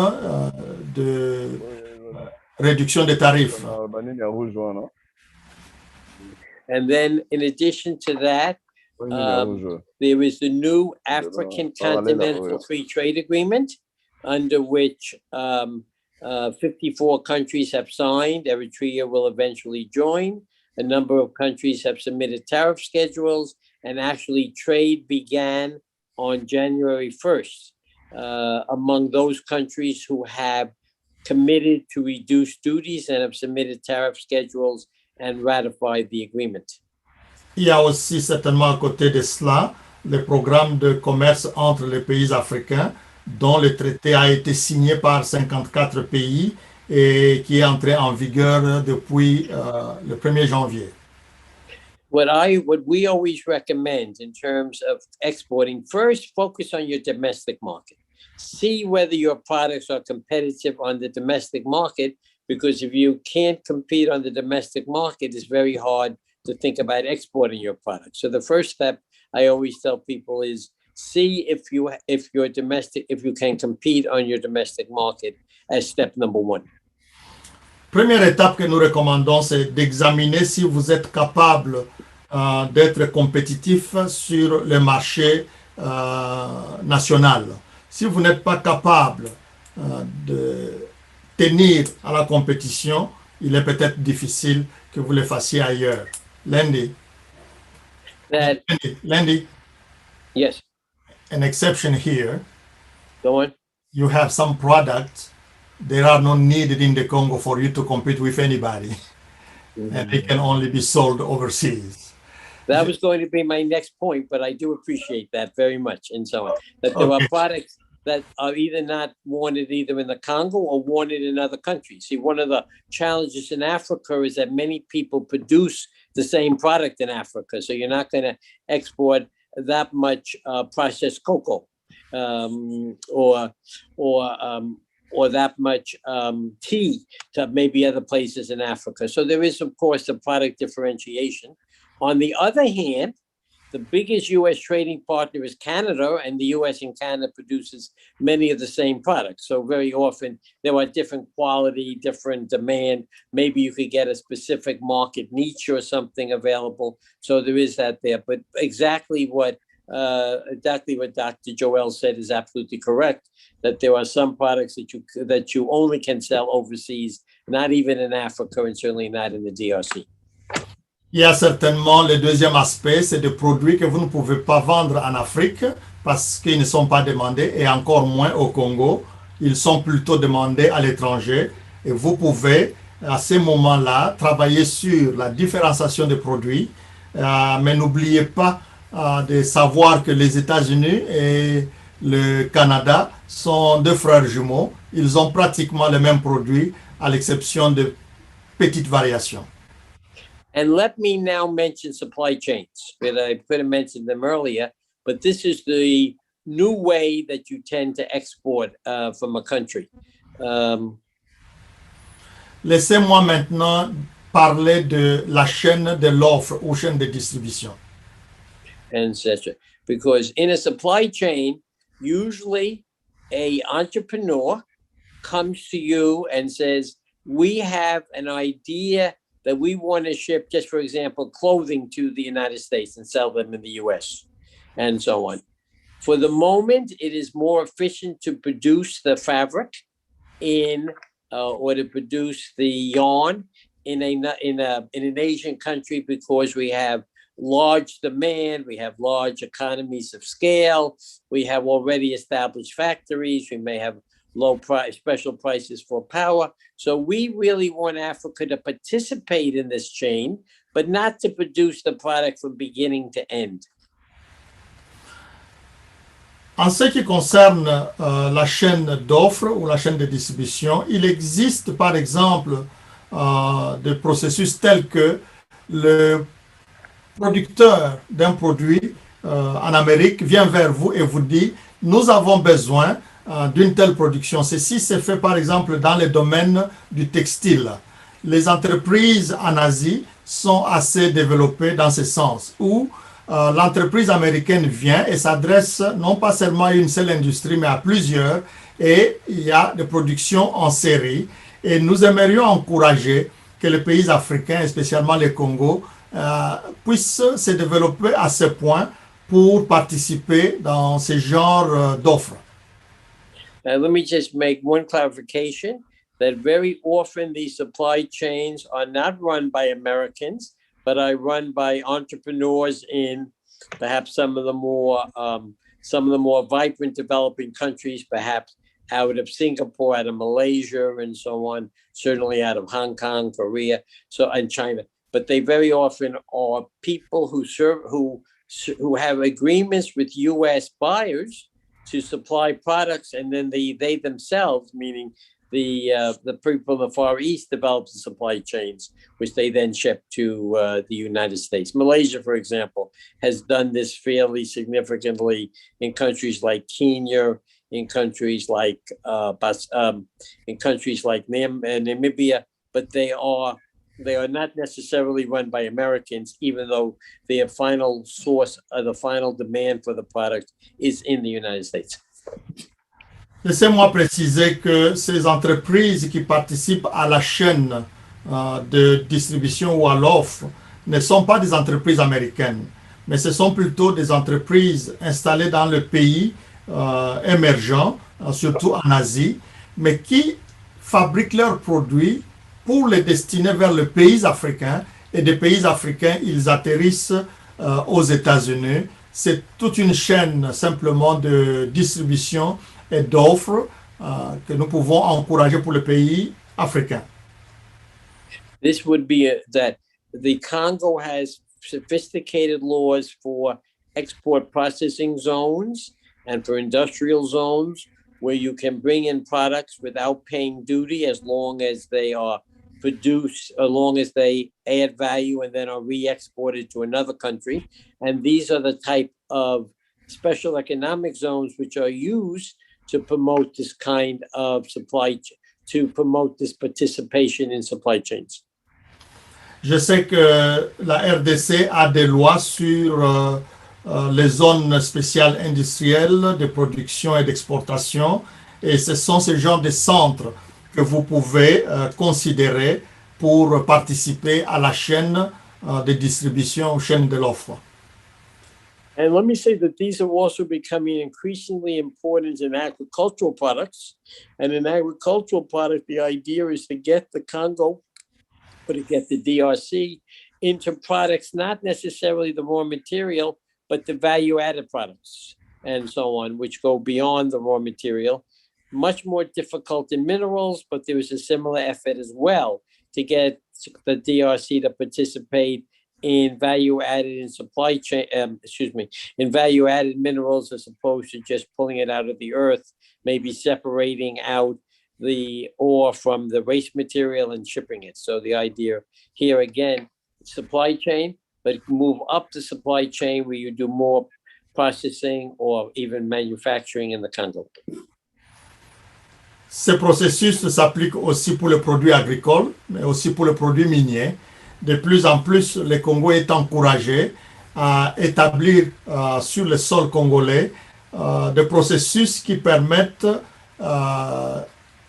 de réduction des tarifs. And then in addition to that, there is the new African Continental Free Trade Agreement, under which 54 countries have signed. Eritrea will eventually join. A number of countries have submitted tariff schedules, and actually trade began on January 1st among those countries who have committed to reduce duties and have submitted tariff schedules and ratified the agreement. Il y a aussi certainement à côté de cela le programme de commerce entre les pays africains dont le traité a été signé par 54 pays et qui est entré en vigueur depuis le 1er janvier. What we always recommend in terms of exporting, first focus on your domestic market. See whether your products are competitive on the domestic market, because if you can't compete on the domestic market, it's very hard to think about exporting your product. So the first step I always tell people is see if you can compete on your domestic market as step number one. Première étape que nous recommandons, c'est d'examiner si vous êtes capable d'être compétitif sur le marché national. Si vous n'êtes pas capable de tenir à la compétition, il est peut-être difficile que vous le fassiez ailleurs. Landy. Yes. An exception here. Go on. You have some products that are not needed in the Congo for you to compete with anybody. And they can only be sold overseas. That was going to be my next point, but I do appreciate that very much. And so on. That there are products that are either not wanted either in the Congo or wanted in other countries. See, one of the challenges in Africa is that many people produce the same product in Africa. So you're not going to export that much processed cocoa or that much tea to maybe other places in Africa. So there is, of course, a product differentiation. On the other hand, the biggest U.S. trading partner is Canada, and the U.S. and Canada produces many of the same products. So very often there are different quality, different demand. Maybe you could get a specific market niche or something available. So there is that there. But exactly what Dr. Joel said is absolutely correct, that there are some products that you only can sell overseas, not even in Africa and certainly not in the DRC. Il y a certainement le deuxième aspect, c'est des produits que vous ne pouvez pas vendre en Afrique parce qu'ils ne sont pas demandés, et encore moins au Congo. Ils sont plutôt demandés à l'étranger, et vous pouvez à ce moment-là travailler sur la différenciation des produits, mais n'oubliez pas de savoir que les États-Unis et le Canada sont deux frères jumeaux. Ils ont pratiquement les mêmes produits à l'exception de petites variations. And let me now mention supply chains, but I could have mentioned them earlier, but this is the new way that you tend to export from a country. Laissez-moi maintenant parler de la chaîne de l'offre ou chaîne de distribution. And such, because in a supply chain, usually an entrepreneur comes to you and says, we have an idea that we want to ship, just for example, clothing to the United States and sell them in the US and so on. For the moment, it is more efficient to produce the fabric or to produce the yarn in an Asian country, because we have large demand, we have large economies of scale, we have already established factories, we may have low price, special prices for power. So we really want Africa to participate in this chain, but not to produce the product from beginning to end. En ce qui concerne la chaîne d'offres ou la chaîne de distribution, il existe par exemple de processus tels que le producteur d'un produit en Amérique vient vers vous et vous dit « Nous avons besoin d'une telle production ». Ceci s'est fait par exemple dans le domaine du textile. Les entreprises en Asie sont assez développées dans ce sens, où l'entreprise américaine vient et s'adresse non pas seulement à une seule industrie, mais à plusieurs, et il y a des productions en série. Et nous aimerions encourager que les pays africains, et spécialement le Congo, puissent se développer à ce point pour participer dans ce genre d'offres. Let me just make one clarification that very often these supply chains are not run by Americans, but are run by entrepreneurs in perhaps some of the more vibrant developing countries, perhaps out of Singapore, out of Malaysia, and so on, certainly out of Hong Kong, Korea, and China. But they very often are people who have agreements with U.S. buyers to supply products, and then they themselves, meaning the people in the Far East, develop the supply chains, which they then ship to the United States. Malaysia, for example, has done this fairly significantly in countries like Kenya, in countries like Namibia, but they are not necessarily run by Americans, even though their final source of the final demand for the product is in the United States. Laissez-moi préciser que ces entreprises qui participent à la chaîne de distribution ou à l'offre ne sont pas des entreprises américaines, mais ce sont plutôt des entreprises installées dans le pays émergents, surtout en Asie, mais qui fabriquent leurs produits pour les destiner vers les pays africains, et des pays africains, ils atterrissent aux États-Unis. C'est toute une chaîne simplement de distribution et d'offres que nous pouvons encourager pour les pays africains. This would be that the Congo has sophisticated laws for export processing zones and for industrial zones where you can bring in products without paying duty as long as they are produced, as long as they add value and then are re-exported to another country. And these are the type of special economic zones which are used to promote this kind of to promote this participation in supply chains. Je sais que la RDC a des lois sur les zones spéciales industrielles de production et d'exportation, et ce sont ce genre de centres que vous pouvez considérer pour participer à la chaîne de distribution, chaîne de l'offre. And let me say that these are also becoming increasingly important in agricultural products. And in agricultural product, the idea is to get the Congo, or to get the DRC into products, not necessarily the raw material, but the value-added products and so on, which go beyond the raw material. Much more difficult in minerals, but there is a similar effort as well to get the DRC to participate in value-added in supply chain, in value-added minerals, as opposed to just pulling it out of the earth, maybe separating out the ore from the waste material and shipping it. So the idea here again, supply chain, but move up the supply chain where you do more processing or even manufacturing in the Congo. Ce processus s'applique aussi pour les produits agricoles, mais aussi pour les produits miniers. De plus en plus, le Congo est encouragé à établir sur le sol congolais des processus qui permettent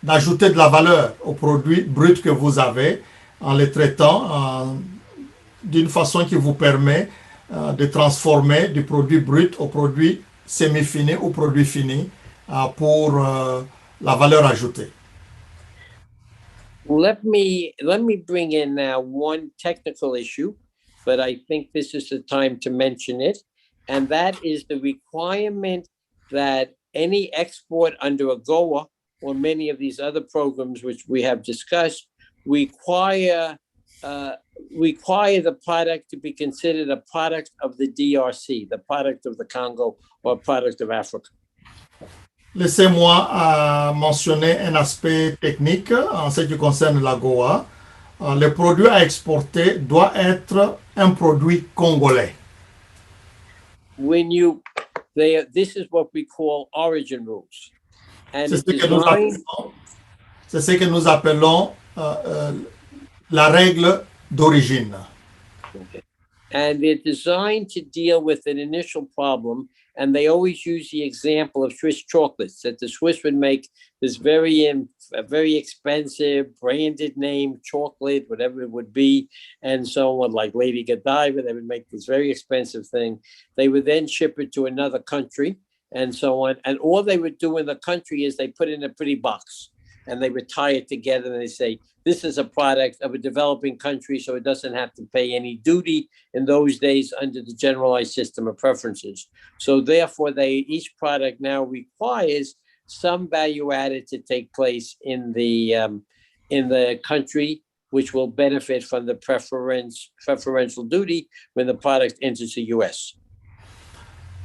d'ajouter de la valeur aux produits bruts que vous avez en les traitant d'une façon qui vous permet de transformer du produit brut au produit semi-fini ou produit fini pour la valeur ajoutée. Let me bring in now one technical issue, but I think this is the time to mention it, and that is the requirement that any export under AGOA or many of these other programs which we have discussed require the product to be considered a product of the DRC, the product of the Congo, or a product of Africa. Laissez-moi mentionner un aspect technique en ce qui concerne l'AGOA. le produit à exporter doit être un produit congolais. When this is what we call origin rules. And C'est it's ce que nous designed, appelons, c'est ce que nous appelons la règle d'origine. and they're designed to deal with an initial problem. And they always use the example of Swiss chocolates that the Swiss would make this very expensive branded name chocolate, whatever it would be, and so on, like Lady Godiva. They would make this very expensive thing. They would then ship it to another country, and so on. And all they would do in the country is they put it in a pretty box, and they would tie it together, and they say, this is a product of a developing country, so it doesn't have to pay any duty in those days under the generalized system of preferences. So therefore, each product now requires some value added to take place in the country, which will benefit from the preferential duty when the product enters the US.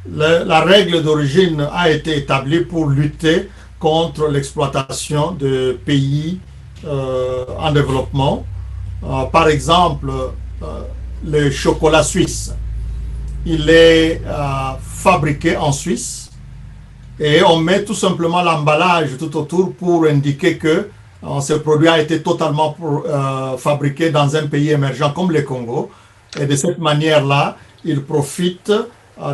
La règle d'origine a été établie pour lutter contre l'exploitation de pays en développement. Par exemple, le chocolat suisse. Il est fabriqué en Suisse et on met tout simplement l'emballage tout autour pour indiquer que ce produit a été totalement fabriqué dans un pays émergent comme le Congo. Et de cette manière-là, il profite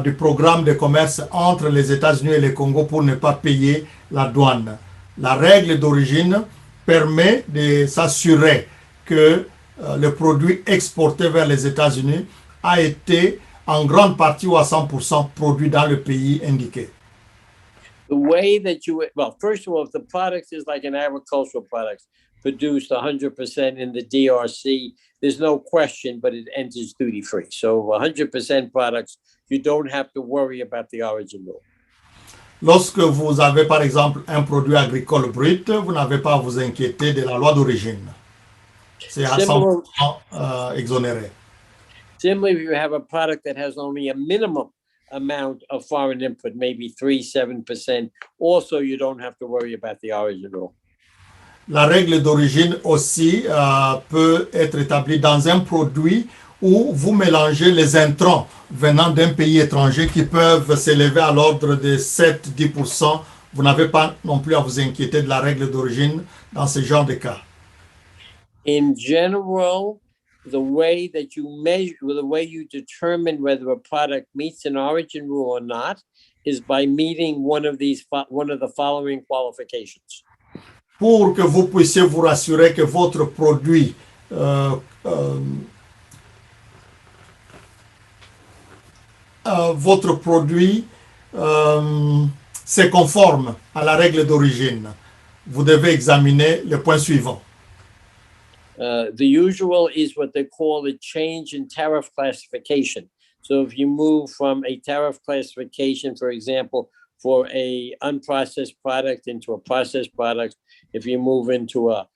du programme de commerce entre les États-Unis et le Congo pour ne pas payer la douane. La règle d'origine permet de s'assurer que le produit exporté vers les États-Unis a été en grande partie ou à 100% produit dans le pays indiqué. The way that first of all, if the product is like an agricultural product produced 100% in the DRC, there's no question, but it enters duty free. So 100% products, you don't have to worry about the origin rule. Lorsque vous avez par exemple un produit agricole brut, vous n'avez pas à vous inquiéter de la loi d'origine. C'est à 100% exonéré. Similarly, if you have a product that has only a minimum amount of foreign input, maybe 3-7%, also you don't have to worry about the origin rule. La règle d'origine aussi peut être établie dans un produit où vous mélangez les intrants venant d'un pays étranger qui peuvent s'élever à l'ordre de 7-10%. Vous n'avez pas non plus à vous inquiéter de la règle d'origine dans ce genre de cas. In general, the way that you measure, the way you determine whether a product meets an origin rule or not is by meeting one of the following qualifications. Pour que vous puissiez vous rassurer que votre produit c'est conforme à la règle d'origine, vous devez examiner le point suivant. The usual is what they call a change in tariff classification. So if you move from a tariff classification, for example, for a unprocessed product into a processed product, if you move into a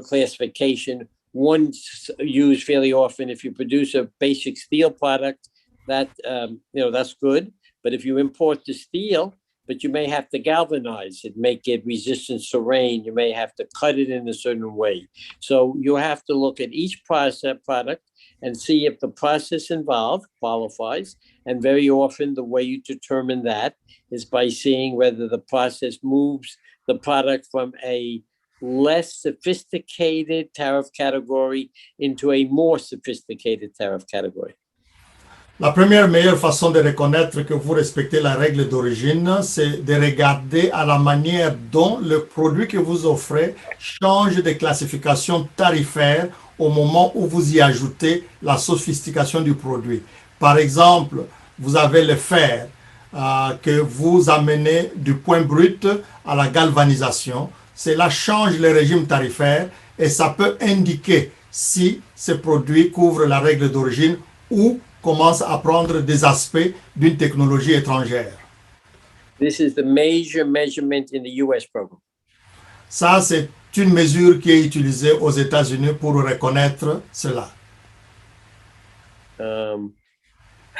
classification, one's used fairly often. If you produce a basic steel product, that's good. But if you import the steel, but you may have to galvanize it, make it resistant to rain, you may have to cut it in a certain way. So you have to look at each product and see if the process involved qualifies. And very often the way you determine that is by seeing whether the process moves the product from a less sophisticated tariff category into a more sophisticated tariff category. La première meilleure façon de reconnaître que vous respectez la règle d'origine, c'est de regarder à la manière dont le produit que vous offrez change de classification tarifaire au moment où vous y ajoutez la sophistication du produit. Par exemple, vous avez le fer que vous amenez du point brut à la galvanisation. Cela change le régime tarifaire et ça peut indiquer si ce produit couvre la règle d'origine ou commence à prendre des aspects d'une technologie étrangère. This is the major measurement in the US program. Ça, c'est une mesure qui est utilisée aux États-Unis pour reconnaître cela.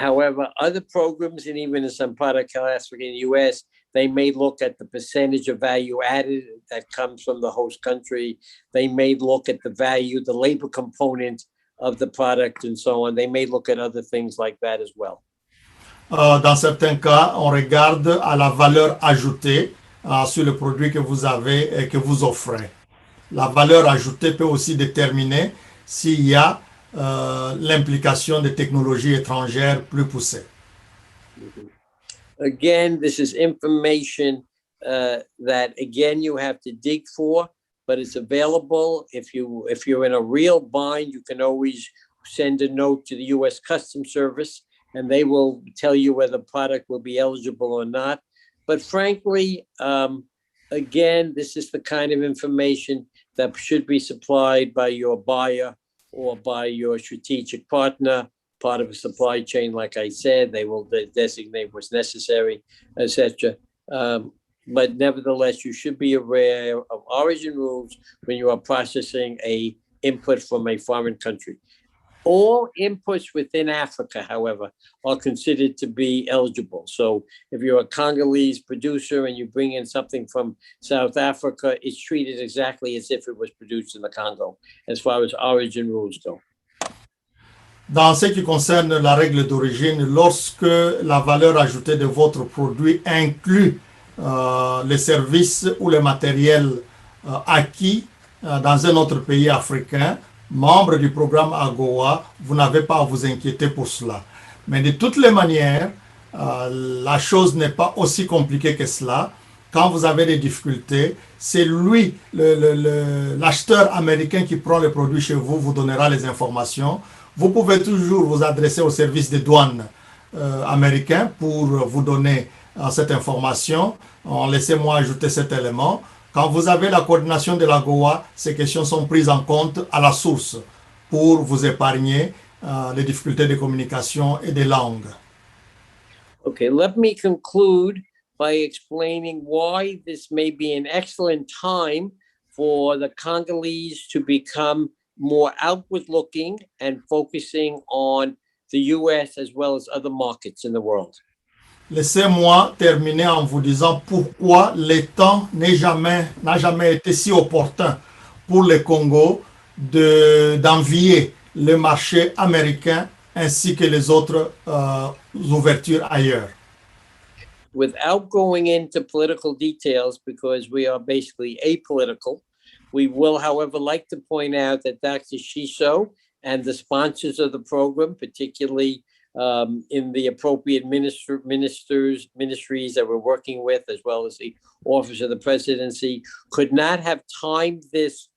However, other programs, and even in some product class in the US, they may look at the percentage of value added that comes from the host country. They may look at the value, the labor component of the product, and so on. They may look at other things like that as well. Dans certains cas, on regarde à la valeur ajoutée sur le produit que vous avez et que vous offrez. La valeur ajoutée peut aussi déterminer s'il y a l'implication de technologies étrangères plus poussées. Again, this is information that again you have to dig for, but it's available. If you're in a real bind, you can always send a note to the U.S. Customs Service, and they will tell you whether the product will be eligible or not. But frankly, again, this is the kind of information that should be supplied by your buyer or by your strategic partner, part of a supply chain. Like I said, they will designate what's necessary, etc. But nevertheless, you should be aware of origin rules when you are processing a input from a foreign country. All inputs within Africa, however, are considered to be eligible. So if you're a Congolese producer and you bring in something from South Africa, it's treated exactly as if it was produced in the Congo, as far as origin rules go. Dans ce qui concerne la règle d'origine, lorsque la valeur ajoutée de votre produit inclut les services ou le matériel acquis dans un autre pays africain, membre du programme AGOA, vous n'avez pas à vous inquiéter pour cela. Mais de toutes les manières, la chose n'est pas aussi compliquée que cela. Quand vous avez des difficultés, c'est lui, l'acheteur américain qui prend le produit chez vous, vous donnera les informations. Vous pouvez toujours vous adresser au service des douanes américain pour vous donner cette information. Laissez-moi ajouter cet élément. Quand vous avez la coordination de l'AGOA, ces questions sont prises en compte à la source pour vous épargner les difficultés de communication et de langue. Okay, let me conclude by explaining why this may be an excellent time for the Congolese to become more outward-looking and focusing on the US as well as other markets in the world. Laissez-moi terminer en vous disant pourquoi le temps n'a jamais été si opportun pour le Congo d'envier le marché américain ainsi que les autres ouvertures ailleurs. Without going into political details, because we are basically apolitical, we will, however, like to point out that Dr. Shiso and the sponsors of the program, particularly in the appropriate ministries that we're working with, as well as the Office of the Presidency, could not have timed these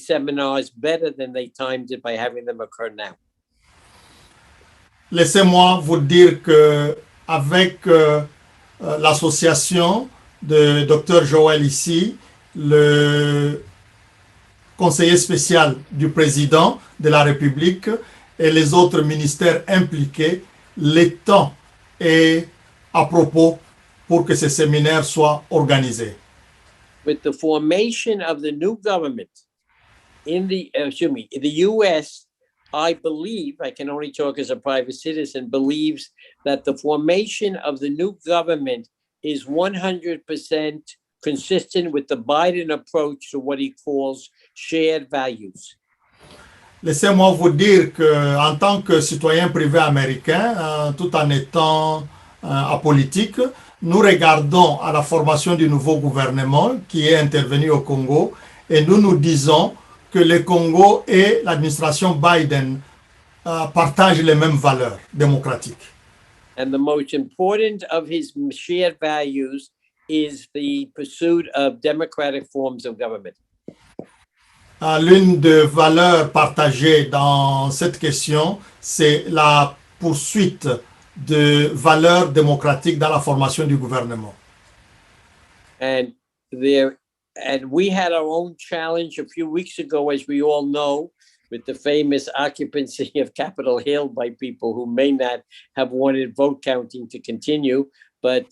seminars better than they timed it by having them occur now. Laissez-moi vous dire que avec l'association de Dr. Joël ici, le conseiller spécial du président de la République et les autres ministères impliqués, le temps est à propos pour que ces séminaires soient organisés. With the formation of the new government in the U.S., I believe, I can only talk as a private citizen, believes that the formation of the new government is 100% consistent with the Biden approach to what he calls shared values. Laissez-moi vous dire qu'en tant que citoyen privé américain, tout en étant apolitique, nous regardons à la formation du nouveau gouvernement qui est intervenu au Congo et nous nous disons que le Congo et l'administration Biden partagent les mêmes valeurs démocratiques. And the most important of his shared values is the pursuit of democratic forms of government. L'une des valeurs partagées dans cette question, c'est la poursuite de valeurs démocratiques dans la formation du gouvernement. And we had our own challenge a few weeks ago, as we all know, with the famous occupancy of Capitol Hill by people who may not have wanted vote counting to continue. But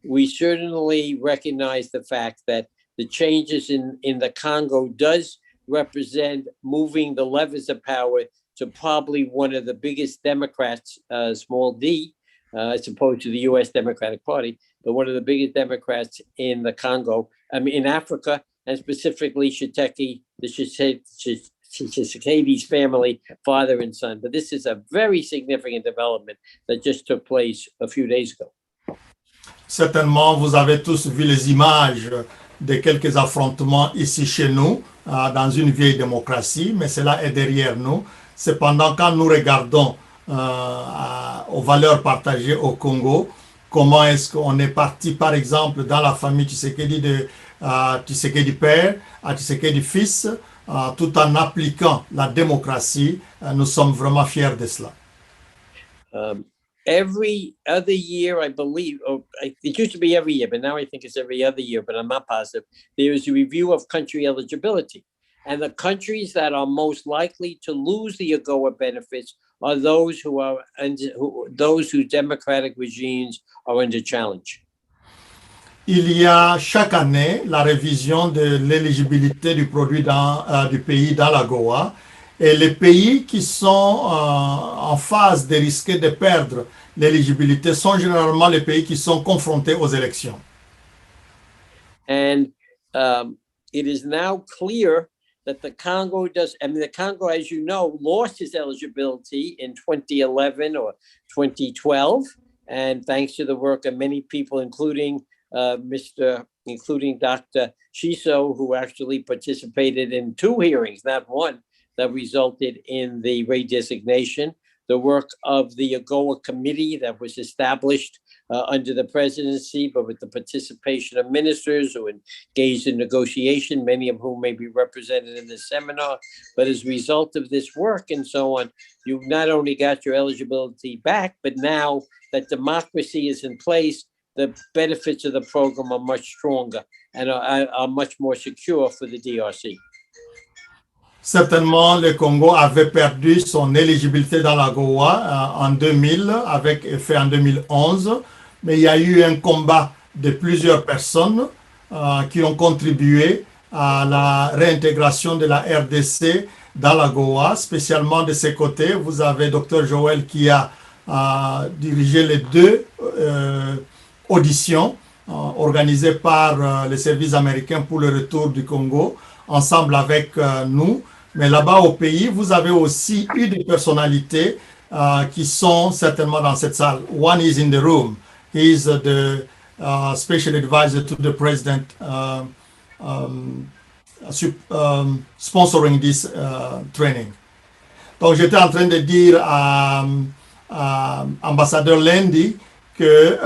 we certainly recognize the fact that the changes in the Congo does represent moving the levers of power to probably one of the biggest Democrats, small d, as opposed to the U.S. Democratic Party, but one of the biggest Democrats in the Congo, in Africa, and specifically Tshisekedi, Tshisekedi's family, father and son. But this is a very significant development that just took place a few days ago. Certainement, vous avez tous vu les images de quelques affrontements ici chez nous, dans une vieille démocratie, mais cela est derrière nous. Cependant, quand nous regardons aux valeurs partagées au Congo, comment est-ce qu'on est parti, par exemple, dans la famille Tshisekedi de Tshisekedi père à Tshisekedi fils, tout en appliquant la démocratie, nous sommes vraiment fiers de cela. Every other year, I believe, it used to be every year, but now I think it's every other year, but I'm not positive. There is a review of country eligibility. And the countries that are most likely to lose the AGOA benefits are those those whose democratic regimes are under challenge. Il y a chaque année la révision de l'éligibilité du produit du pays dans l'AGOA, et les pays qui sont en phase de risquer de perdre l'éligibilité sont généralement les pays qui sont confrontés aux élections. And it is now clear that the Congo the Congo, as you know, lost its eligibility in 2011 or 2012. And thanks to the work of many people, including Dr. Shiso, who actually participated in 2 hearings, not one, that resulted in the redesignation. The work of the AGOA committee that was established under the presidency, but with the participation of ministers who engaged in negotiation, many of whom may be represented in this seminar. But as a result of this work and so on, you've not only got your eligibility back, but now that democracy is in place, the benefits of the program are much stronger and are much more secure for the DRC. Certainement, le Congo avait perdu son éligibilité dans l'AGOA en 2000, avec effet en 2011, mais il y a eu un combat de plusieurs personnes qui ont contribué à la réintégration de la RDC dans l'AGOA, spécialement de ses côtés. Vous avez Dr. Joël qui a dirigé les 2 auditions organisées par les services américains pour le retour du Congo, ensemble avec nous. Mais là-bas au pays, vous avez aussi eu des personnalités qui sont certainement dans cette salle. One is in the room. He is the special advisor to the president sponsoring this training. Donc j'étais en train de dire à ambassadeur Lendi que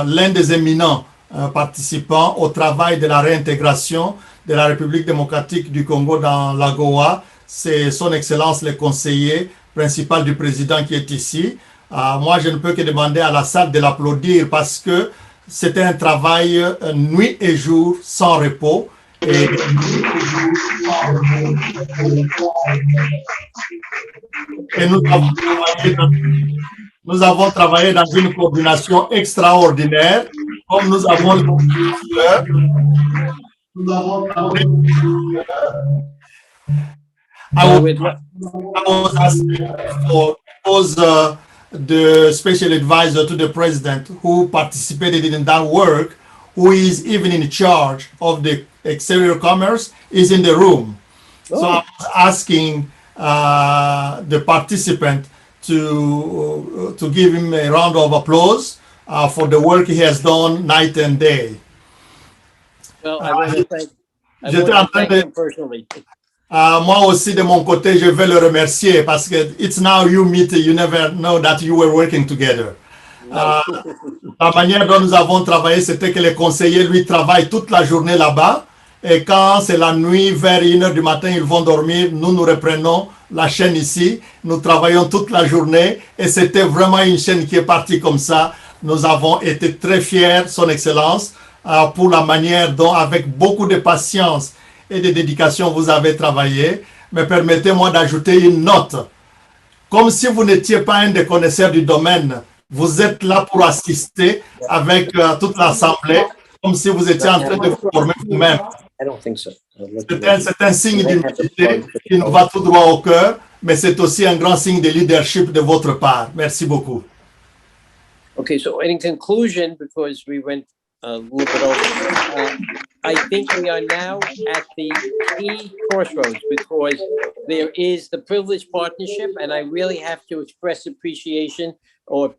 l'un des éminents participants au travail de la réintégration de la République démocratique du Congo dans l'AGOA, c'est son Excellence le conseiller principal du président qui est ici. Moi, je ne peux que demander à la salle de l'applaudir parce que c'était un travail nuit et jour sans repos. Et nous avons travaillé dans une coordination extraordinaire, comme nous avons I was asking for the special advisor to the president who participated in that work, who is even in charge of the exterior commerce, is in the room. Oh. So I was asking the participant to give him a round of applause for the work he has done night and day. Well, I want to thank him personally. Moi aussi, de mon côté, je vais le remercier parce que it's now you meet, you never know that you were working together. La manière dont nous avons travaillé, c'était que les conseillers, lui, travaillent toute la journée là-bas. Et quand c'est la nuit, vers 1h du matin, ils vont dormir. Nous reprenons la chaîne ici. Nous travaillons toute la journée. Et c'était vraiment une chaîne qui est partie comme ça. Nous avons été très fiers, Son Excellence, pour la manière dont, avec beaucoup de patience et de dédication, vous avez travaillé. Mais permettez-moi d'ajouter une note. Comme si vous n'étiez pas un des connaisseurs du domaine, vous êtes là pour assister avec toute l'Assemblée, comme si vous étiez en train de vous former vous-même. C'est un signe d'humilité qui nous va tout droit au cœur. mais c'est aussi un grand signe de leadership de votre part. Merci beaucoup. Okay, so in conclusion, because we went a little bit over, I think we are now at the key crossroads because there is the privileged partnership, and I really have to express appreciation or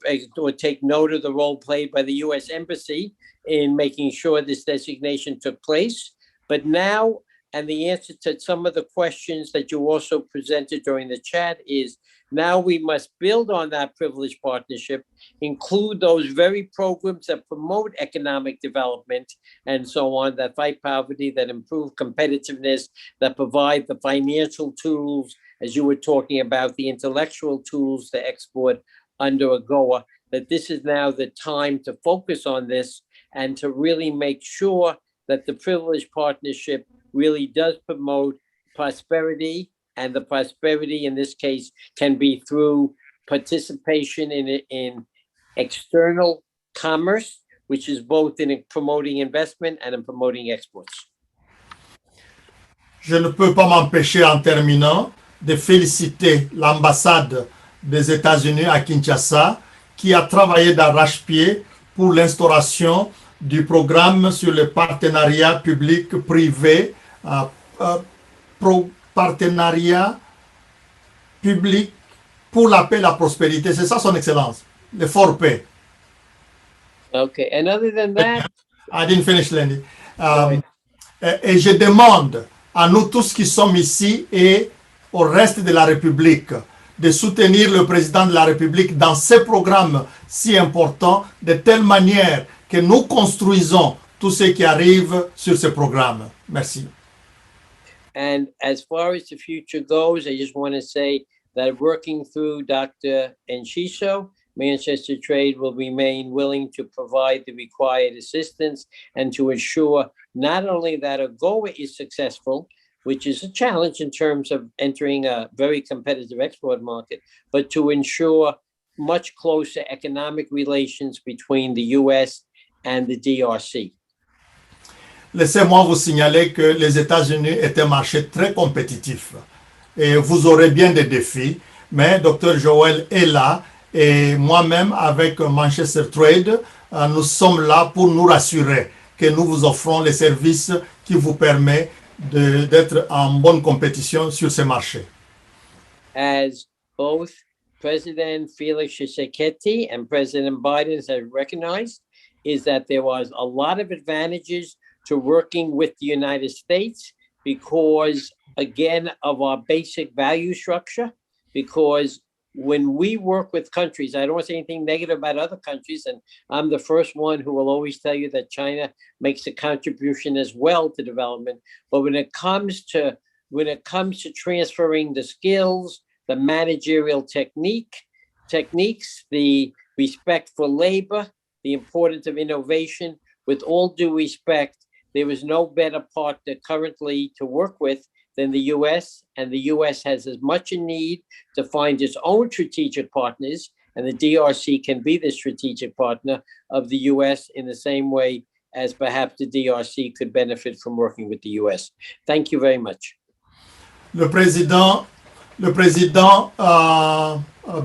take note of the role played by the U.S. Embassy in making sure this designation took place. But now, and the answer to some of the questions that you also presented during the chat is, now we must build on that privileged partnership, include those very programs that promote economic development and so on, that fight poverty, that improve competitiveness, that provide the financial tools, as you were talking about, the intellectual tools to export under AGOA, that this is now the time to focus on this and to really make sure that the privileged partnership really does promote prosperity, and the prosperity in this case can be through participation in external commerce, which is both in promoting investment and in promoting exports. Je ne peux pas m'empêcher en terminant de féliciter l'ambassade des États-Unis à Kinshasa qui a travaillé d'arrache-pied pour l'instauration du programme sur le partenariat public-privé, partenariat public pour la paix et la prospérité. C'est ça son excellence, le fort paix. Okay, and other than that, I didn't finish, Lenny. Et je demande à nous tous qui sommes ici et au reste de la République de soutenir le président de la République dans ces programmes si importants, de telle manière que nous construisons tout ce qui arrive sur ce programme. Merci. and as far as the future goes, I just want to say that working through Dr. Enchisho, Manchester Trade will remain willing to provide the required assistance and to ensure not only that AGOA is successful, which is a challenge in terms of entering a very competitive export market, but to ensure much closer economic relations between the US and the DRC. Laissez-moi vous signaler que les États-Unis est un marché très compétitif et vous aurez bien des défis, mais Dr. Joel est là et moi-même avec Manchester Trade, nous sommes là pour nous rassurer que nous vous offrons les services qui vous permettent d'être en bonne compétition sur ces marchés. As both President Felix Tshisekedi and President Biden have recognized, is that there was a lot of advantages to working with the United States because, again, of our basic value structure. Because when we work with countries, I don't want to say anything negative about other countries, and I'm the first one who will always tell you that China makes a contribution as well to development. But when it comes to transferring the skills, the managerial techniques, the respect for labor, the importance of innovation, with all due respect, there is no better partner currently to work with than the US, and the US has as much a need to find its own strategic partners, and the DRC can be the strategic partner of the US in the same way as perhaps the DRC could benefit from working with the US. Thank you very much. Le président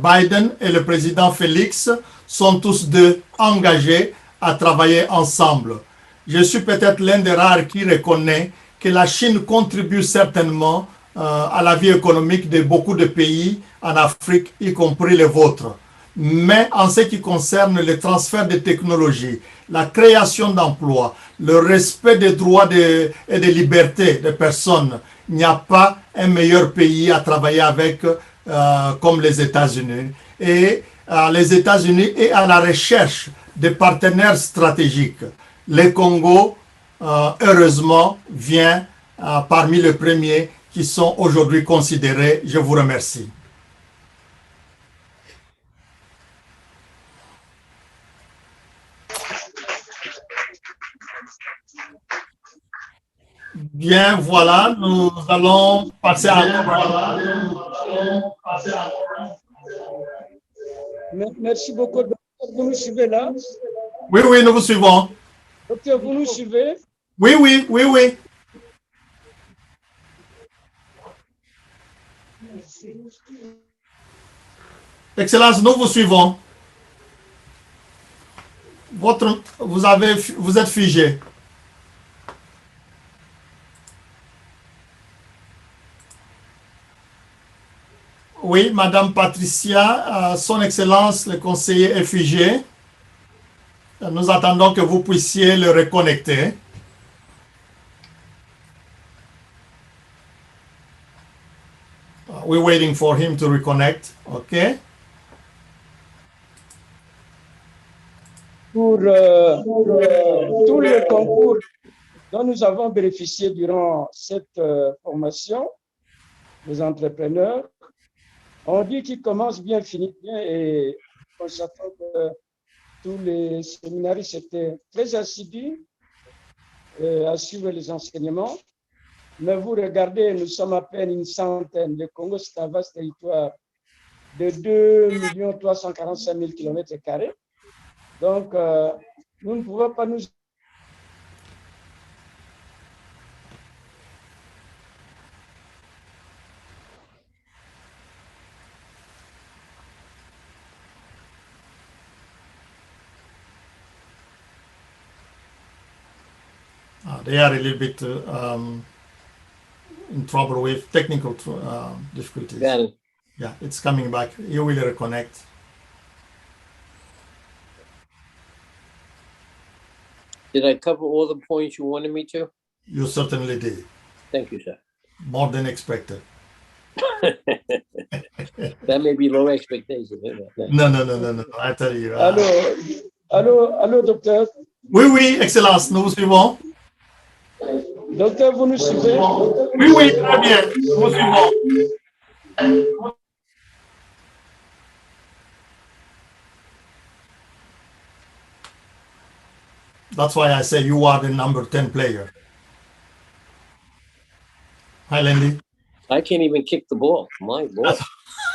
Biden et le président Félix sont tous deux engagés à travailler ensemble. Je suis peut-être l'un des rares qui reconnaît que la Chine contribue certainement à la vie économique de beaucoup de pays en Afrique, y compris les vôtres. Mais en ce qui concerne le transfert de technologies, la création d'emplois, le respect des droits et des libertés des personnes, il n'y a pas un meilleur pays à travailler avec comme les États-Unis. Et les États-Unis est à la recherche de partenaires stratégiques. Le Congo, heureusement, vient parmi les premiers qui sont aujourd'hui considérés. Je vous remercie. Bien, voilà, nous allons passer à... Merci beaucoup. Vous nous suivez là? Oui, nous vous suivons. Docteur, vous nous suivez? Oui. Excellence, nous vous suivons. Vous êtes figé. Oui, Madame Patricia, Son Excellence, le conseiller est figé. Nous attendons que vous puissiez le reconnecter. We're waiting for him to reconnect. OK. Pour tout le concours dont nous avons bénéficié durant cette formation, les entrepreneurs, on dit qu'ils commencent bien, finissent bien, et on s'attend que tous les séminaristes étaient très assidus à suivre les enseignements. Mais vous regardez, nous sommes à peine une centaine. Le Congo, c'est un vaste territoire de 2 345 000 km². Donc, nous ne pouvons pas nous... They are a little bit in trouble with technical difficulties. Got it. Yeah, it's coming back. You will reconnect. Did I cover all the points you wanted me to? You certainly did. Thank you, sir. More than expected. That may be low expectation. No. I tell you. Allô, docteur? Oui, Excellence, nous vous suivons. Docteur, vous nous suivez? Oui, très bien. Nous vous suivons. That's why I say you are the number 10 player. Hi, Lindy. I can't even kick the ball. My Lord.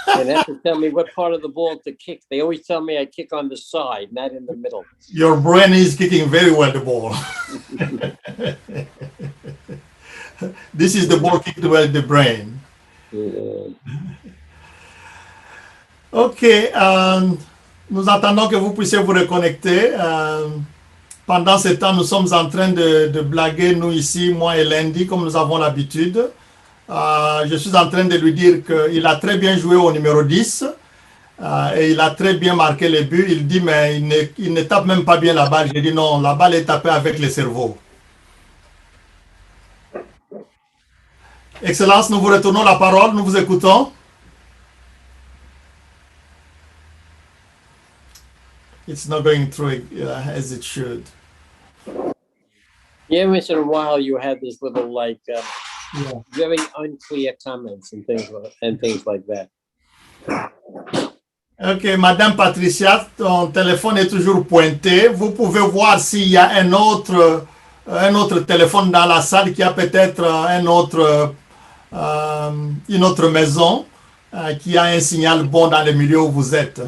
And they have to tell me what part of the ball to kick. They always tell me I kick on the side, not in the middle. Your brain is kicking very well the ball. This is the ball kicked well the brain. OK. Nous attendons que vous puissiez vous reconnecter. Pendant ce temps, nous sommes en train de blaguer, nous ici, moi et Lindy, comme nous avons l'habitude. Je suis en train de lui dire qu'il a très bien joué au numéro 10 et il a très bien marqué les buts. Il dit, mais il ne tape même pas bien la balle. J'ai dit, non, la balle est tapée avec le cerveau. Excellence, nous vous retournons la parole, nous vous écoutons. It's not going through as it should. Yeah, once in a while you have this little very unclear comments and things like that. OK, Madame Patricia, ton téléphone est toujours pointé. Vous pouvez voir s'il y a un autre téléphone dans la salle qui a peut-être une autre maison qui a un signal bon dans le milieu où vous êtes.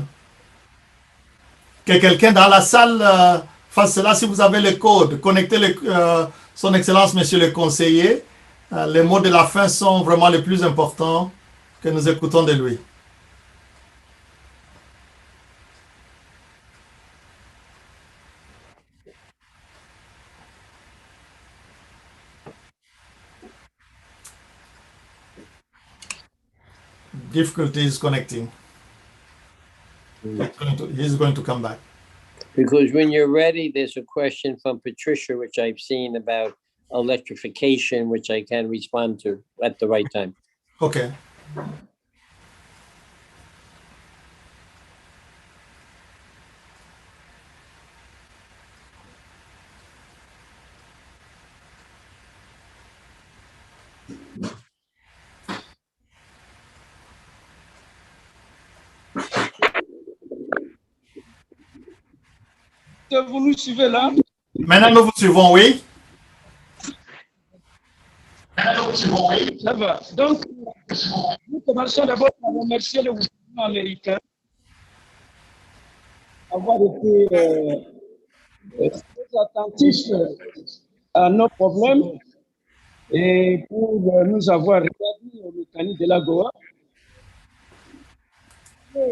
Que quelqu'un dans la salle fasse cela. Si vous avez le code, connectez Son Excellence, Monsieur le Conseiller. Les mots de la fin sont vraiment les plus importants que nous écoutons de lui. Difficulties connecting. He's going to come back. Because when you're ready, there's a question from Patricia, which I've seen about electrification, which I can respond to at the right time. Okay. Vous nous suivez là? Maintenant, nous vous suivons, oui. Ça va. Donc, nous commençons d'abord par remercier le gouvernement américain d'avoir été très attentif à nos problèmes et pour nous avoir regardé au mécanisme de l'AGOA. Pour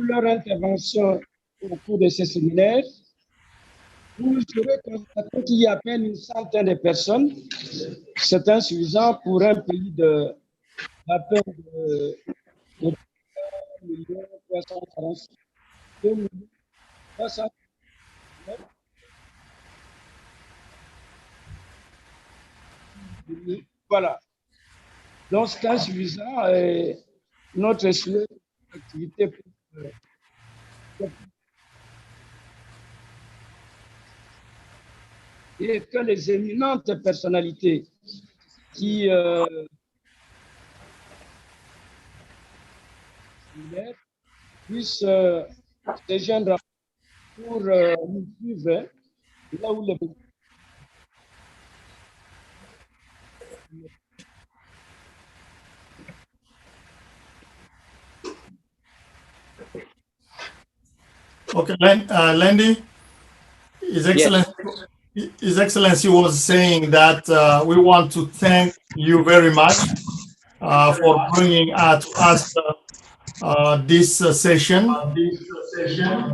leur intervention au cours de ce séminaire, vous aurez constaté qu'il y a à peine une centaine de personnes. C'est insuffisant pour un pays d'à peine de 2 346 2 300. Voilà. Donc, c'est insuffisant et notre souhait d'activité et que les éminentes personnalités qui puissent se joindre pour nous suivre là où le Okay, Landy, His Excellency was saying that we want to thank you very much for bringing to us this session. This is a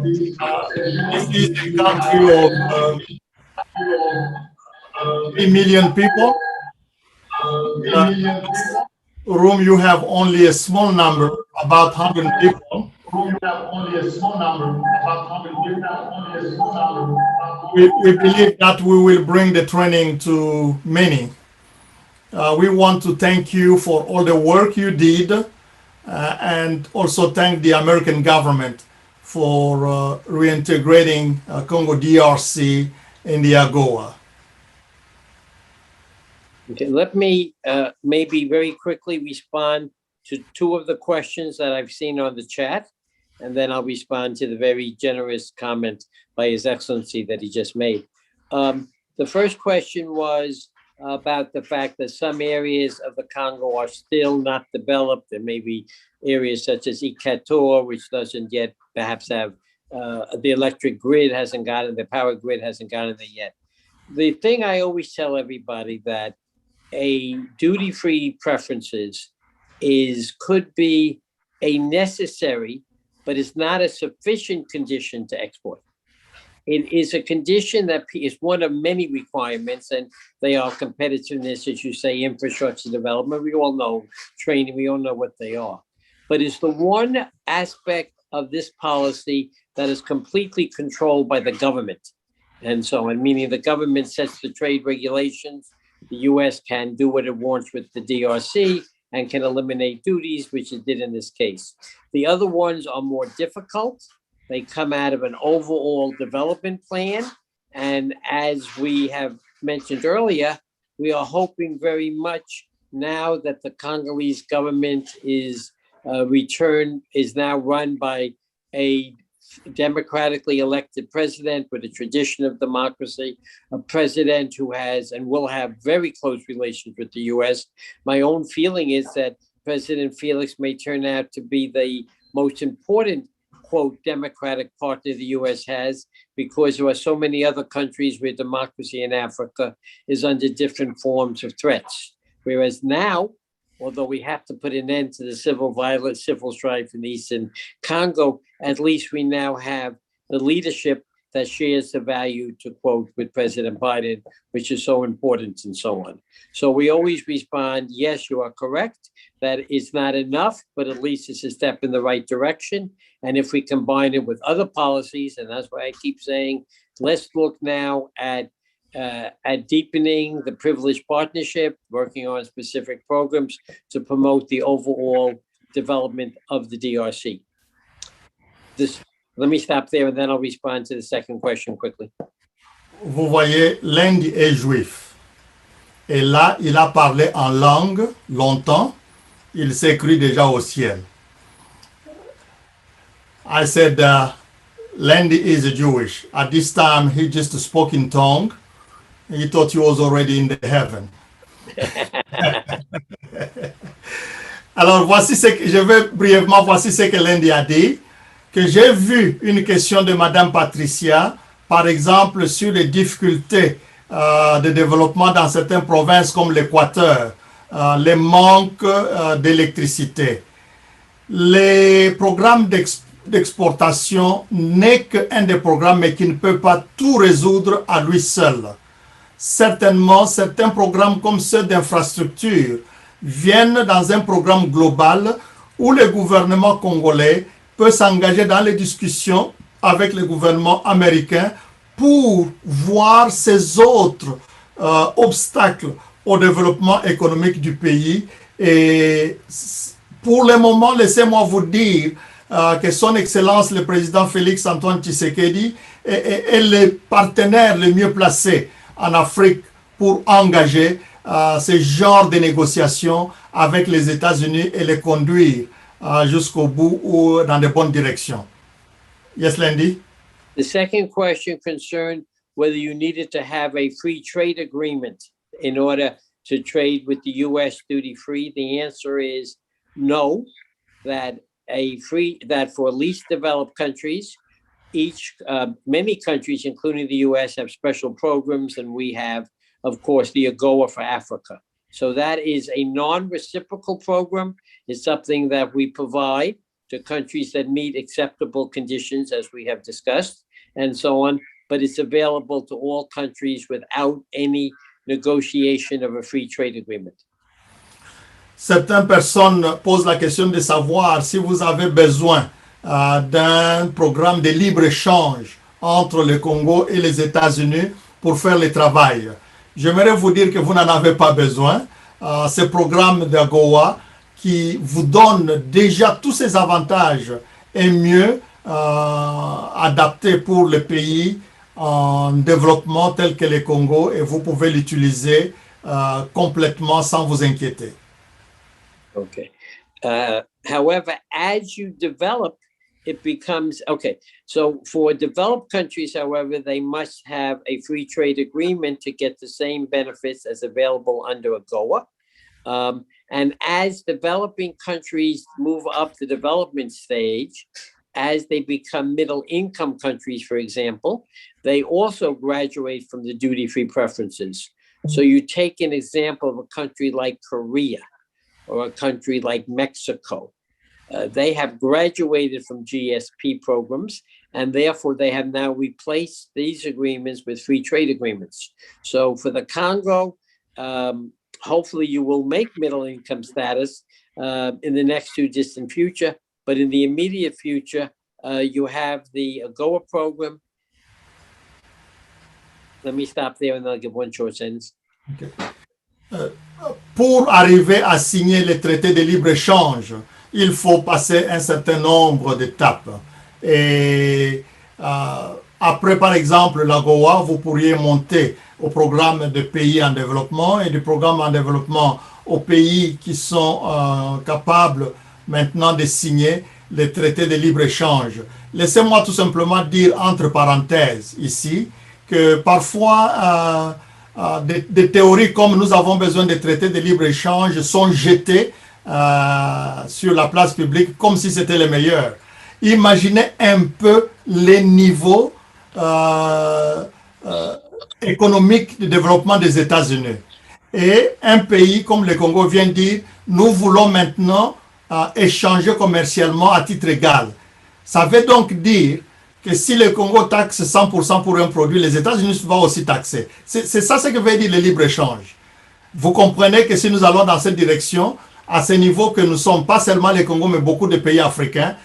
country of 3 million people. Room, you have only a small number, about 100 people. We believe that we will bring the training to many. We want to thank you for all the work you did and also thank the American government for reintegrating Congo DRC in the AGOA. Okay, let me maybe very quickly respond to two of the questions that I've seen on the chat, and then I'll respond to the very generous comment by His Excellency that he just made. The first question was about the fact that some areas of the Congo are still not developed. There may be areas such as Ikator, which doesn't yet perhaps have the electric grid hasn't gotten, the power grid hasn't gotten there yet. The thing I always tell everybody that a duty-free preferences could be a necessary, but it's not a sufficient condition to export. It is a condition that is one of many requirements, and they are competitiveness, as you say, infrastructure development. We all know training, we all know what they are. But it's the one aspect of this policy that is completely controlled by the government. And so, meaning the government sets the trade regulations. The U.S. can do what it wants with the DRC and can eliminate duties, which it did in this case. The other ones are more difficult. They come out of an overall development plan. And as we have mentioned earlier, we are hoping very much now that the Congolese government is now run by a democratically elected president with a tradition of democracy, a president who has and will have very close relations with the U.S. My own feeling is that President Felix may turn out to be the most important, quote, democratic partner the U.S. has, because there are so many other countries where democracy in Africa is under different forms of threats. Whereas now, although we have to put an end to the civil violence, civil strife in Eastern Congo, at least we now have the leadership that shares the value, to quote, with President Biden, which is so important and so on. So we always respond, yes, you are correct, that it's not enough, but at least it's a step in the right direction. And if we combine it with other policies, and that's why I keep saying, let's look now at deepening the privileged partnership, working on specific programs to promote the overall development of the DRC. Let me stop there and then I'll respond to the second question quickly. Vous voyez, Landy est juif. Et là, il a parlé en langue longtemps. Il s'écrit déjà au ciel. I said, Landy is Jewish. At this time, he just spoke in tongue. He thought he was already in the heaven. Alors, voici ce que je vais brièvement, voici ce que Landy a dit, que j'ai vu une question de Madame Patricia par exemple sur les difficultés de développement dans certaines provinces comme l'Équateur, les manques d'électricité. Les programmes d'exportation n'est qu'un des programmes, mais qui ne peut pas tout résoudre à lui seul. Certainement, certains programmes comme ceux d'infrastructure viennent dans un programme global où le gouvernement congolais peut s'engager dans les discussions avec le gouvernement américain pour voir ces autres obstacles au développement économique du pays. Et pour le moment, laissez-moi vous dire que son Excellence le président Félix Antoine Tshisekedi est le partenaire le mieux placé en Afrique pour engager ce genre de négociations avec les États-Unis et les conduire jusqu'au bout ou dans de bonnes directions. Yes, Landy? The second question concerned whether you needed to have a free trade agreement in order to trade with the U.S. duty-free. The answer is no, that for least developed countries, many countries, including the U.S., have special programs, and we have, of course, the AGOA for Africa. So that is a non-reciprocal program. It's something that we provide to countries that meet acceptable conditions, as we have discussed, and so on. But it's available to all countries without any negotiation of a free trade agreement. Certaines personnes posent la question de savoir si vous avez besoin d'un programme de libre-échange entre le Congo et les États-Unis pour faire le travail. J'aimerais vous dire que vous n'en avez pas besoin. Ce programme d'AGOA qui vous donne déjà tous ces avantages est mieux adapté pour les pays en développement tel que le Congo, et vous pouvez l'utiliser complètement sans vous inquiéter. Okay. However, as you develop, it becomes, okay, so for developed countries, however, they must have a free trade agreement to get the same benefits as available under AGOA. And as developing countries move up the development stage, as they become middle income countries, for example, they also graduate from the duty-free preferences. So you take an example of a country like Korea or a country like Mexico. They have graduated from GSP programs, and therefore they have now replaced these agreements with free trade agreements. So for the Congo, hopefully you will make middle income status in the next too distant future, but in the immediate future, you have the AGOA program. Let me stop there and then I'll give one short sentence. Okay. Pour arriver à signer les traités de libre-échange, il faut passer un certain nombre d'étapes. Et après, par exemple, l'AGOA, vous pourriez monter au programme de pays en développement et du programme en développement aux pays qui sont capables maintenant de signer les traités de libre-échange. Laissez-moi tout simplement dire entre parenthèses ici que parfois des théories comme nous avons besoin de traités de libre-échange sont jetées sur la place publique comme si c'était le meilleur. Imaginez un peu les niveaux économiques de développement des États-Unis. Et un pays comme le Congo vient dire, nous voulons maintenant échanger commercialement à titre égal. Ça veut donc dire que si le Congo taxe 100% pour un produit, les États-Unis vont aussi taxer. C'est ça ce que veut dire le libre-échange. Vous comprenez que si nous allons dans cette direction, à ce niveau que nous sommes, pas seulement le Congo, mais beaucoup de pays africains,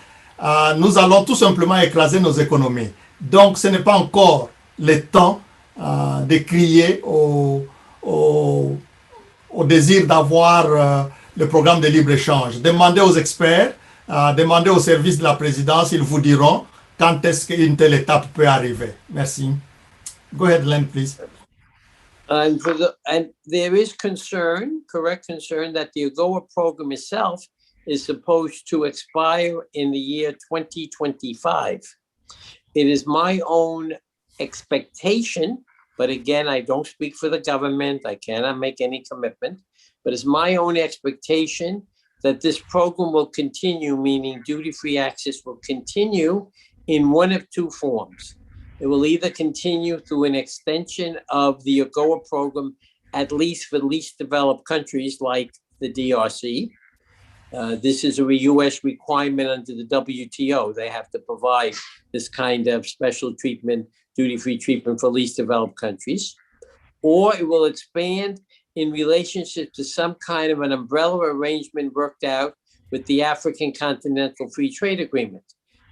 nous allons tout simplement écraser nos économies. Donc ce n'est pas encore le temps de crier au désir d'avoir le programme de libre-échange. Demandez aux experts, demandez au service de la présidence, ils vous diront quand est-ce qu'une telle étape peut arriver. Merci. Go ahead, Len, please. And there is correct concern, that the AGOA program itself is supposed to expire in the year 2025. It is my own expectation, but again, I don't speak for the government. I cannot make any commitment, but it's my own expectation that this program will continue, meaning duty-free access will continue in one of two forms. It will either continue through an extension of the AGOA program, at least for least developed countries like the DRC. This is a U.S. requirement under the WTO. They have to provide this kind of special treatment, duty-free treatment for least developed countries. Or it will expand in relationship to some kind of an umbrella arrangement worked out with the African Continental Free Trade Agreement,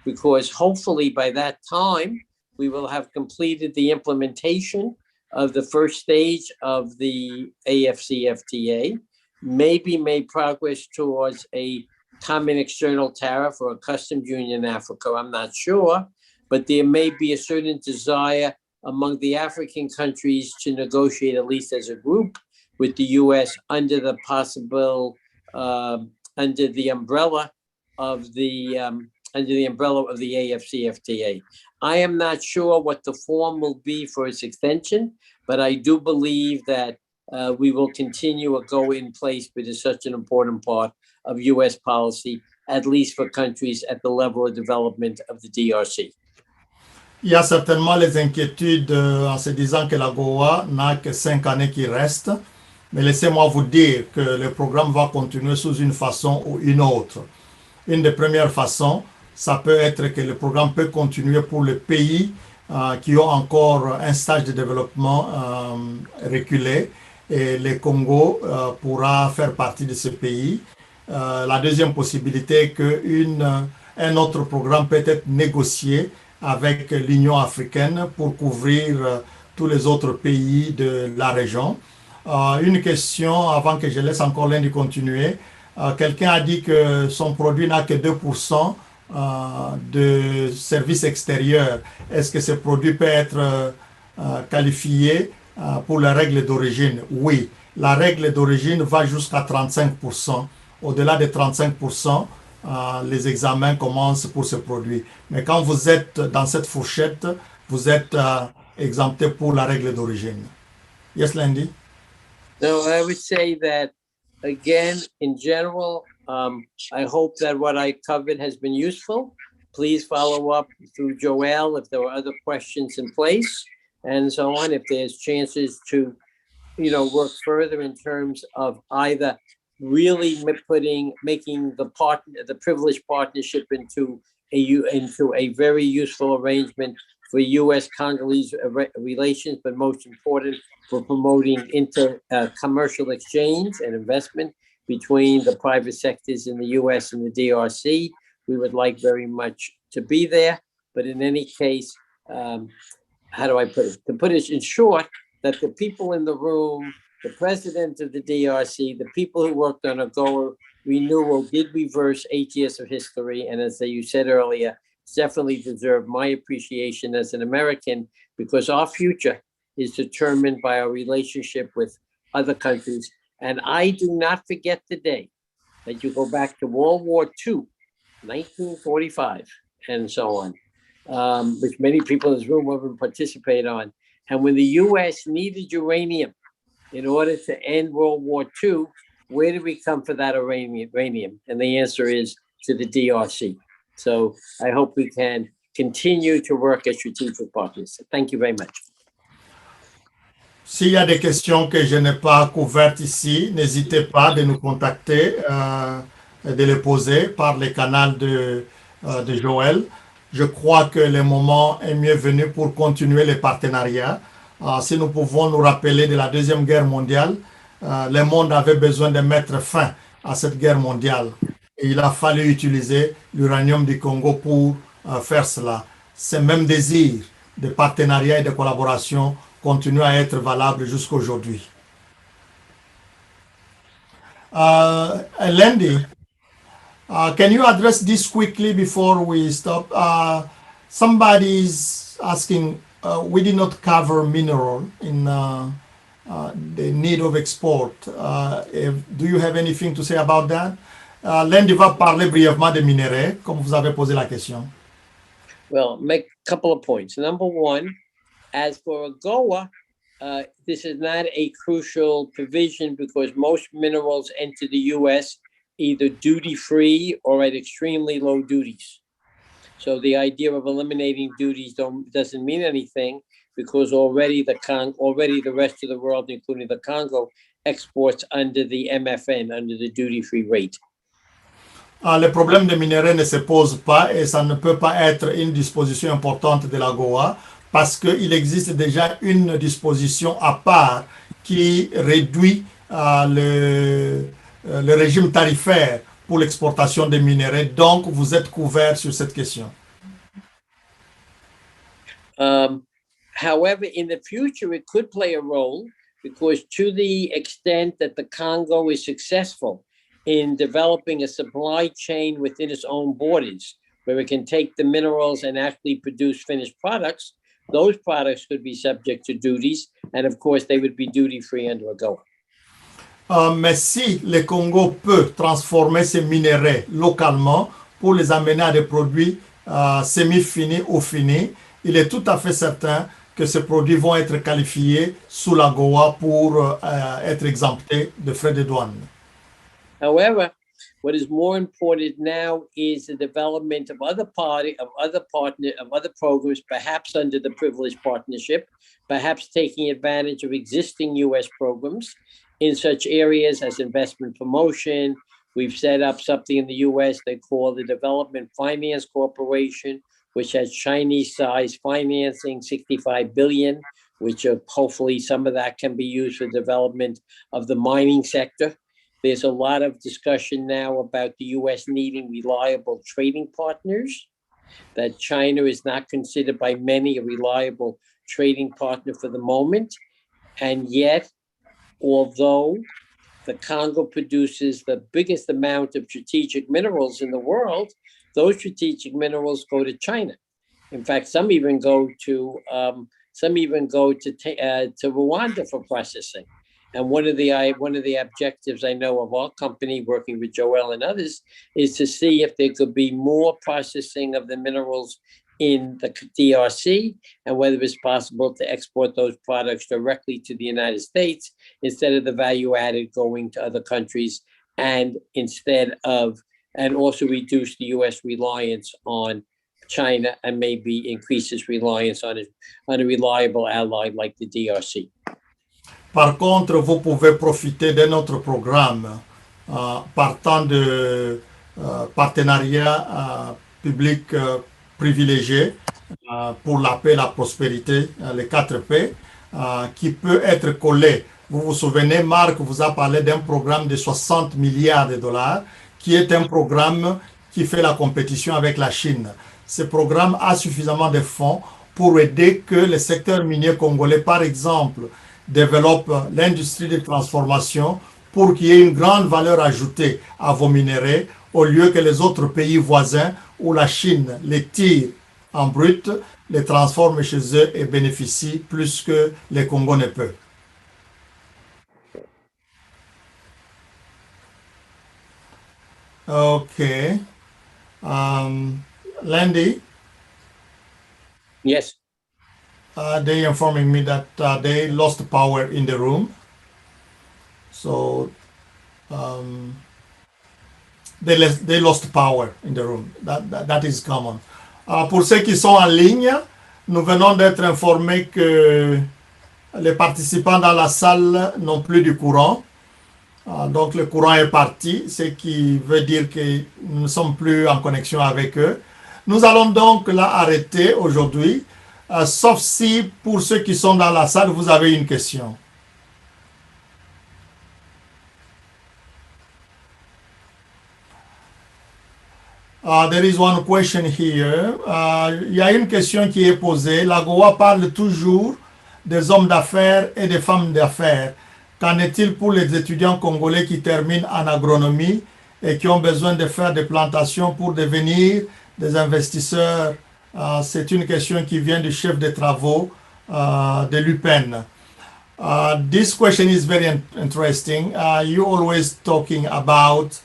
because hopefully by that time, we will have completed the implementation of the first stage of the AFCFTA, maybe made progress towards a common external tariff or a customs union in Africa, I'm not sure, but there may be a certain desire among the African countries to negotiate, at least as a group, with the US under the possible, under the umbrella of the AFCFTA. I am not sure what the form will be for its extension, but I do believe that we will continue a go in place, but it's such an important part of US policy, at least for countries at the level of development of the DRC. Il y a certainement les inquiétudes en se disant que l'AGOA n'a que 5 années qui restent, mais laissez-moi vous dire que le programme va continuer sous une façon ou une autre. Une des premières façons, ça peut être que le programme peut continuer pour les pays qui ont encore un stage de développement reculé, et le Congo pourra faire partie de ce pays. La deuxième possibilité est qu'un autre programme peut être négocié avec l'Union africaine pour couvrir tous les autres pays de la région. Une question avant que je laisse encore l'Inde continuer. Quelqu'un a dit que son produit n'a que 2% de services extérieurs. Est-ce que ce produit peut être qualifié pour la règle d'origine? Oui, la règle d'origine va jusqu'à 35%. Au-delà de 35%, les examens commencent pour ce produit. Mais quand vous êtes dans cette fourchette, vous êtes exempté pour la règle d'origine. Yes, Landy? No, I would say that, again, in general, I hope that what I covered has been useful. Please follow up through Joelle if there are other questions in place and so on. If there's chances to, work further in terms of either really making the privileged partnership into a very useful arrangement for U.S.-Congolese relations, but most important, for promoting commercial exchange and investment between the private sectors in the U.S. and the DRC. We would like very much to be there, but in any case, how do I put it? To put it in short, that the people in the room, the president of the DRC, the people who worked on AGOA renewal did reverse 8 years of history, and as you said earlier, definitely deserve my appreciation as an American, because our future is determined by our relationship with other countries. And I do not forget the day that you go back to World War II, 1945, and so on, which many people in this room will participate on. And when the U.S. needed uranium in order to end World War II, where did we come for that uranium? And the answer is to the DRC. So I hope we can continue to work as strategic partners. Thank you very much. S'il y a des questions que je n'ai pas couvertes ici, n'hésitez pas de nous contacter, de les poser par les canaux de Joël. Je crois que le moment est mieux venu pour continuer les partenariats. Si nous pouvons nous rappeler de la Deuxième Guerre mondiale, le monde avait besoin de mettre fin à cette guerre mondiale. Et il a fallu utiliser l'uranium du Congo pour faire cela. Ce même désir de partenariat et de collaboration continue à être valable jusqu'à aujourd'hui. Landy, can you address this quickly before we stop? Somebody's asking, we did not cover mineral in the need of export. Do you have anything to say about that? Landy va parler brièvement des minerais, comme vous avez posé la question. Well, make a couple of points. Number one, as for AGOA, this is not a crucial provision because most minerals enter the U.S. either duty-free or at extremely low duties. So the idea of eliminating duties doesn't mean anything, because already the rest of the world, including the Congo, exports under the MFN, under the duty-free rate. Le problème des minerais ne se pose pas et ça ne peut pas être une disposition importante de l'AGOA parce qu'il existe déjà une disposition à part qui réduit le régime tarifaire pour l'exportation des minerais. Donc, vous êtes couvert sur cette question. However, in the future, it could play a role, because to the extent that the Congo is successful in developing a supply chain within its own borders, where it can take the minerals and actually produce finished products, those products could be subject to duties, and of course they would be duty-free under AGOA. Mais si le Congo peut transformer ses minerais localement pour les amener à des produits semi-finis ou finis, il est tout à fait certain que ces produits vont être qualifiés sous l'AGOA pour être exemptés de frais de douane. However, what is more important now is the development of other programs, perhaps under the privileged partnership, perhaps taking advantage of existing U.S. programs in such areas as investment promotion. We've set up something in the U.S. they call the Development Finance Corporation, which has Chinese-sized financing, $65 billion, which hopefully some of that can be used for development of the mining sector. There's a lot of discussion now about the U.S. needing reliable trading partners, that China is not considered by many a reliable trading partner for the moment. And yet, although the Congo produces the biggest amount of strategic minerals in the world, those strategic minerals go to China. In fact, some even go to Rwanda for processing. And one of the objectives I know of our company, working with Joel and others, is to see if there could be more processing of the minerals in the DRC, and whether it's possible to export those products directly to the United States instead of the value added going to other countries, and also reduce the U.S. reliance on China and maybe increase its reliance on a reliable ally like the DRC. Par contre, vous pouvez profiter de notre programme partant de partenariats publics privilégiés pour la paix et la prospérité, les 4 P, qui peut être collé. Vous vous souvenez, Marc vous a parlé d'un programme de 60 milliards de dollars, qui est un programme qui fait la compétition avec la Chine. Ce programme a suffisamment de fonds pour aider que le secteur minier congolais, par exemple, développe l'industrie de transformation pour qu'il y ait une grande valeur ajoutée à vos minerais, au lieu que les autres pays voisins où la Chine les tire en brut, les transforme chez eux et bénéficie plus que le Congo ne peut. Okay. Landy? Yes. They informing me that they lost power in the room. So they lost power in the room. That is common. Pour ceux qui sont en ligne, nous venons d'être informés que les participants dans la salle n'ont plus du courant. Donc le courant est parti, ce qui veut dire que nous ne sommes plus en connexion avec eux. Nous allons donc là arrêter aujourd'hui, sauf si pour ceux qui sont dans la salle, vous avez une question. There is one question here. Il y a une question qui est posée. L'AGOA parle toujours des hommes d'affaires et des femmes d'affaires. Qu'en est-il pour les étudiants congolais qui terminent en agronomie et qui ont besoin de faire des plantations pour devenir des investisseurs? C'est une question qui vient du chef des travaux de l'UPEN. This question is very interesting. You always talking about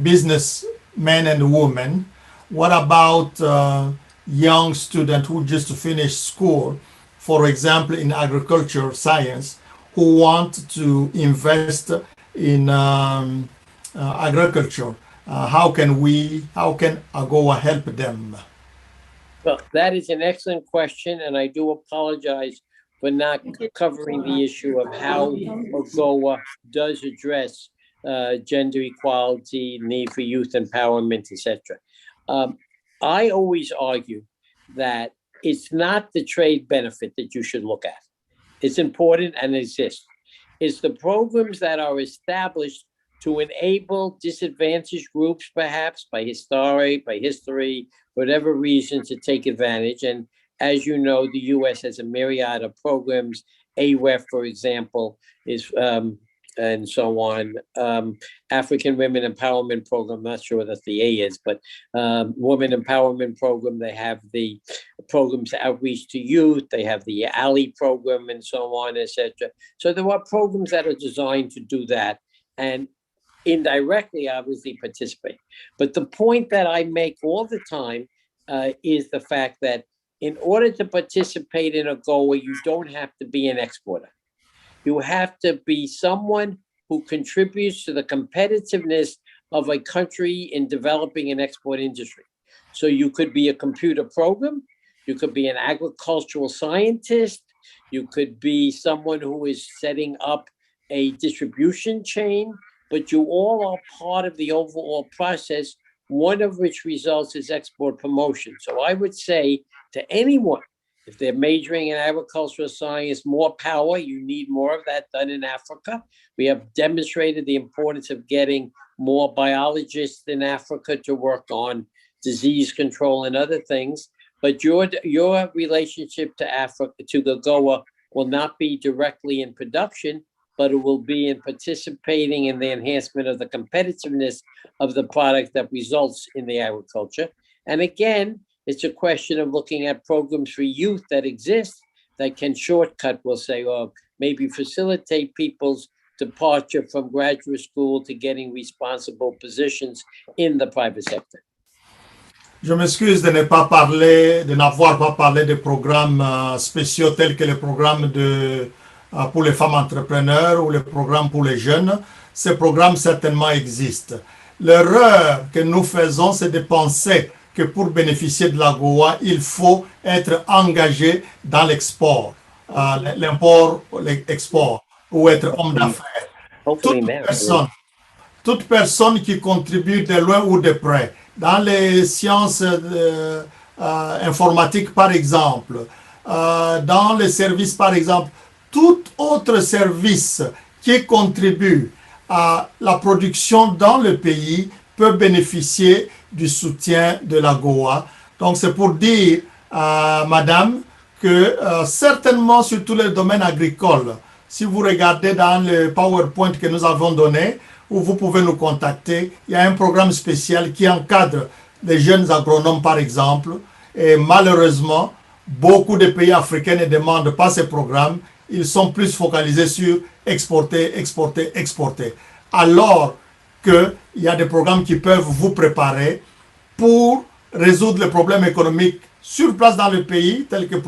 businessmen and women. What about young students who just finished school, for example, in agriculture science, who want to invest in agriculture? how can AGOA help them? Well, that is an excellent question, and I do apologize for not covering the issue of how AGOA does address gender equality, need for youth empowerment, etc. I always argue that it's not the trade benefit that you should look at. It's important and exists. It's the programs that are established to enable disadvantaged groups, perhaps by history, whatever reason, to take advantage. And as you know, the U.S. has a myriad of programs. AWEF, for example, is and so on. African Women Empowerment Program, not sure what the A is, but Women Empowerment Program. They have the programs outreach to youth. They have the ALI program and so on, etc. So there are programs that are designed to do that. And indirectly, obviously, participate. But the point that I make all the time is the fact that in order to participate in AGOA, you don't have to be an exporter. You have to be someone who contributes to the competitiveness of a country in developing an export industry. So you could be a computer program, you could be an agricultural scientist, you could be someone who is setting up a distribution chain, but you all are part of the overall process, one of which results is export promotion. So I would say to anyone, if they're majoring in agricultural science, more power, you need more of that done in Africa. We have demonstrated the importance of getting more biologists in Africa to work on disease control and other things. But your relationship to Africa, to the AGOA, will not be directly in production, but it will be in participating in the enhancement of the competitiveness of the product that results in the agriculture. And again, it's a question of looking at programs for youth that exist that can shortcut, we'll say, or maybe facilitate people's departure from graduate school to getting responsible positions in the private sector. Je m'excuse de n'avoir pas parlé de programmes spéciaux tels que les programmes pour les femmes entrepreneurs ou les programmes pour les jeunes. Ces programmes certainement existent. L'erreur que nous faisons, c'est de penser que pour bénéficier de l'AGOA, il faut être engagé dans l'export, l'import, l'export, ou être homme d'affaires. Toute personne qui contribue de loin ou de près, dans les sciences informatiques par exemple, dans les services par exemple, tout autre service qui contribue à la production dans le pays peut bénéficier du soutien de l'AGOA. Donc c'est pour dire, madame, que certainement sur tous les domaines agricoles, si vous regardez dans le PowerPoint que nous avons donné, où vous pouvez nous contacter, il y a un programme spécial qui encadre les jeunes agronomes par exemple, et malheureusement, beaucoup de pays africains ne demandent pas ces programmes, ils sont plus focalisés sur exporter, exporter, exporter. Alors qu'il y a des programmes qui peuvent vous préparer pour résoudre les problèmes économiques sur place dans le pays, tels que le